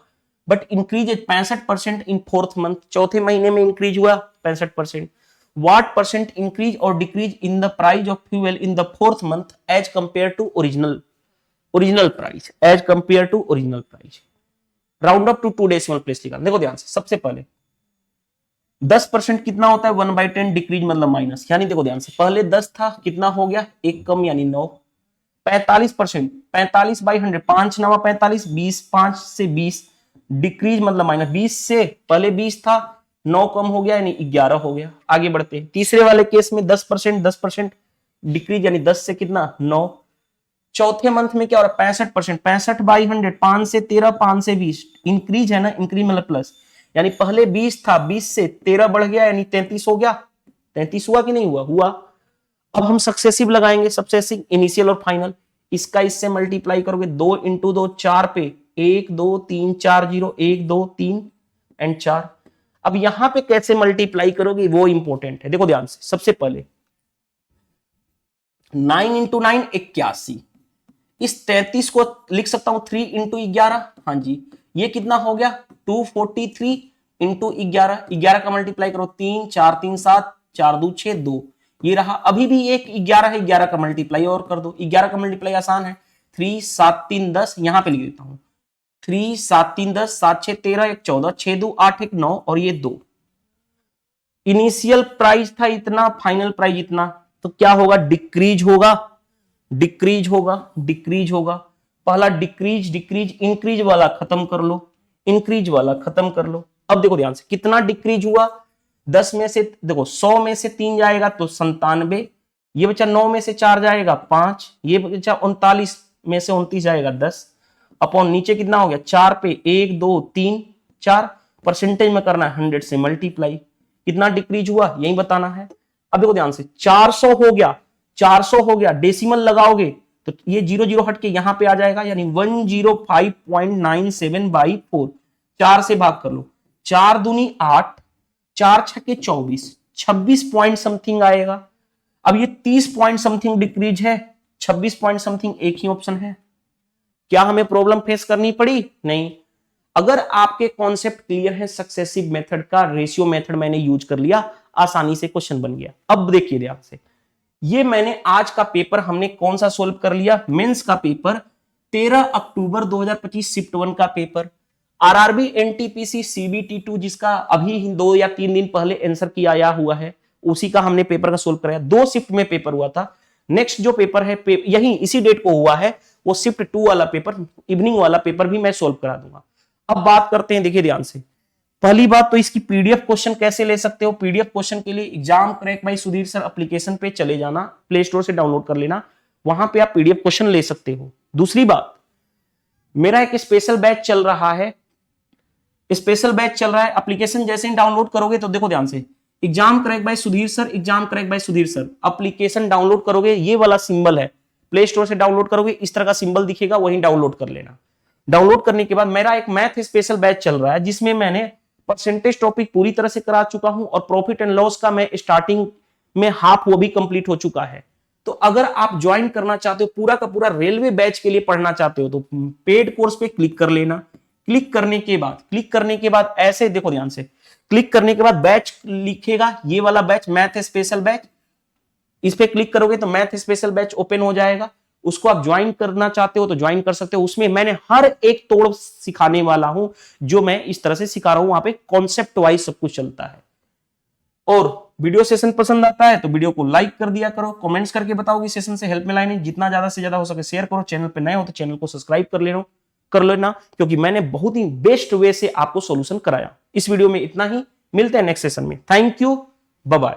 but increase 65% in 4th month, चौथे महीने में इंक्रीज हुआ 65%। What percent increase or decrease in the price of fuel in the 4th month as compared to original price, as compared to original price? Round up to 2 decimal place निकाल। देखो ध्यान से, सबसे पहले 10% कितना होता है 1/10 डिक्रीज मतलब माइनस, यानी देखो ध्यान से, पहले 10 था, कितना हो गया 1 कम यानी 9। 45%, 45/100, 5 9 45, 20, 5 से 20 डिक्रीज मतलब माइनस, 20 से पहले 20 था, 9 कम हो गया यानी 11 हो गया। आगे बढ़ते हैं, तीसरे वाले केस में 10% डिक्रीज यानी 10 से कितना 9। चौथे मंथ में क्या हो रहा है 65%, 65/100, 5 से 13, 5 से 20 इंक्रीज है ना, इंक्रीज मतलब प्लस, यानी पहले 20 था, 20 से 13 बढ़ गया यानी 33 हो गया। 33 हुआ कि नहीं हुआ। अब हम सक्सेसिव लगाएंगे, सक्सेसिव इनिशियल और फाइनल, इसका इससे मल्टीप्लाई करोगे 2 × 2 4 पे 1 2 3 4 0, 1 2 3 एंड 4। अब यहां पे कैसे मल्टीप्लाई करोगे वो इंपॉर्टेंट है। देखो ध्यान से, सबसे पहले 9 × 9 81, इस 33 को लिख सकता हूं 3 × 11, हाँ जी, ये कितना हो गया 243 × 11, 11 का मल्टीप्लाई करो 3 4 3 7, 4 2 6 2, ये रहा। अभी भी एक 11 है, 11 का मल्टीप्लाई और कर दो, 11 का मल्टीप्लाई आसान है, 3 7 3 10, यहां पे लिख देता हूं 3 7 3 10, 7 6 13, 1 14, 6 2 8 1 9 और ये 2। इनिशियल प्राइस था इतना, फाइनल प्राइस इतना, तो क्या होगा डिक्रीज होगा, डिक्रीज होगा, डिक्रीज होगा। पहला डिक्रीज, डिक्रीज, इंक्रीज वाला खत्म कर लो, इंक्रीज वाला खत्म कर लो। अब देखो ध्यान से, कितना डिक्रीज हुआ, 10 में से देखो 100 में से 3 जाएगा तो 97, ये बच्चा 9 में से 4 जाएगा 5, ये बच्चा 39 में से 29 जाएगा 10, अपॉन नीचे कितना हो गया 4 पे 1 2 3 4, परसेंटेज में करना है 100 से मल्टीप्लाई, कितना डिक्रीज हुआ यही बताना है। अब देखो ध्यान से 400 हो गया, 400 हो गया, डेसिमल लगाओगे तो ये 0 0 हट के यहां पे आ जाएगा, यानी 105.97/4। 4 से भाग कर लो, 4 दूनी 8, 4 छक्के 24, 26 पॉइंट समथिंग आएगा। अब ये 30 पॉइंट समथिंग डिक्रीज है, 26 पॉइंट समथिंग एक ही ऑप्शन है। क्या हमें प्रॉब्लम फेस करनी पड़ी? नहीं। अगर आपके कॉन्सेप्ट क्लियर है सक्सेसिव मेथड का, रेशियो मेथड मैंने यूज कर लिया, आसानी से क्वेश्चन बन गया। अब देखिए ध्यान से, ये मैंने आज का पेपर हमने कौन सा सोल्व कर लिया, मेंस का पेपर 13 अक्टूबर 2025 शिफ्ट 1 का पेपर, आरआरबी एनटीपीसी सीबीटी 2 जिसका अभी 2 या 3 दिन पहले आंसर किया आया हुआ है, उसी का हमने पेपर का सोल्व कराया। 2 शिफ्ट में पेपर हुआ था। नेक्स्ट जो पेपर है यही इसी डेट को हुआ है, वो शिफ्ट 2 वाला पेपर, इवनिंग वाला पेपर भी मैं सोल्व करा दूंगा। अब बात करते हैं, देखिए ध्यान से, पहली बात तो इसकी पीडीएफ क्वेश्चन कैसे ले सकते हो। पीडीएफ क्वेश्चन के लिए exam crack by Sudhir sir application पे चले जाना, प्ले स्टोर से डाउनलोड कर लेना, वहां पे आप पीडीएफ क्वेश्चन ले सकते हो। दूसरी बात, मेरा एक स्पेशल बैच चल रहा है, स्पेशल बैच चल रहा है। एप्लीकेशन जैसे ही डाउनलोड करोगे तो देखो ध्यान से, exam crack by Sudhir sir, exam crack by Sudhir sir, application download करोगे, ये वाला सिंबल है, प्ले स्टोर से डाउनलोड करोगे इस तरह का सिंबल दिखेगा, वहीं डाउनलोड कर लेना। डाउनलोड करने के बाद मेरा एक मैथ स्पेशल बैच चल रहा है, जिसमें मैंने परसेंटेज टॉपिक पूरी तरह से करा चुका हूं, और प्रॉफिट एंड लॉस का मैं स्टार्टिंग में हाफ वो भी कंप्लीट हो चुका है। तो अगर आप ज्वाइन करना चाहते हो, पूरा का पूरा रेलवे बैच के लिए पढ़ना चाहते हो, तो पेड कोर्स पे क्लिक कर लेना। क्लिक करने के बाद ऐसे देखो ध्यान से, क्लिक करने के बाद बैच लिखेगा, ये वाला बैच मैथ स्पेशल बैच, इस पे क्लिक करोगे तो मैथ स्पेशल बैच ओपन हो जाएगा। उसको आप ज्वाइन करना चाहते हो तो ज्वाइन कर सकते हो। उसमें मैंने हर एक तोड़ सिखाने वाला हूं, जो मैं इस तरह से सिखा रहा हूं, वहां पे कॉन्सेप्ट वाइज सब कुछ चलता है। और वीडियो सेशन पसंद आता है तो वीडियो को लाइक कर दिया करो, कमेंट्स करके बताओ कि सेशन से हेल्प मिला नहीं, जितना ज्यादा से ज्यादा हो सके शेयर करो। चैनल पे नए हो तो चैनल को सब्सक्राइब कर लेना, क्योंकि मैंने बहुत ही बेस्ट वे से आपको सॉल्यूशन कराया। इस वीडियो में इतना ही, मिलते हैं नेक्स्ट सेशन में। Thank you, bye bye.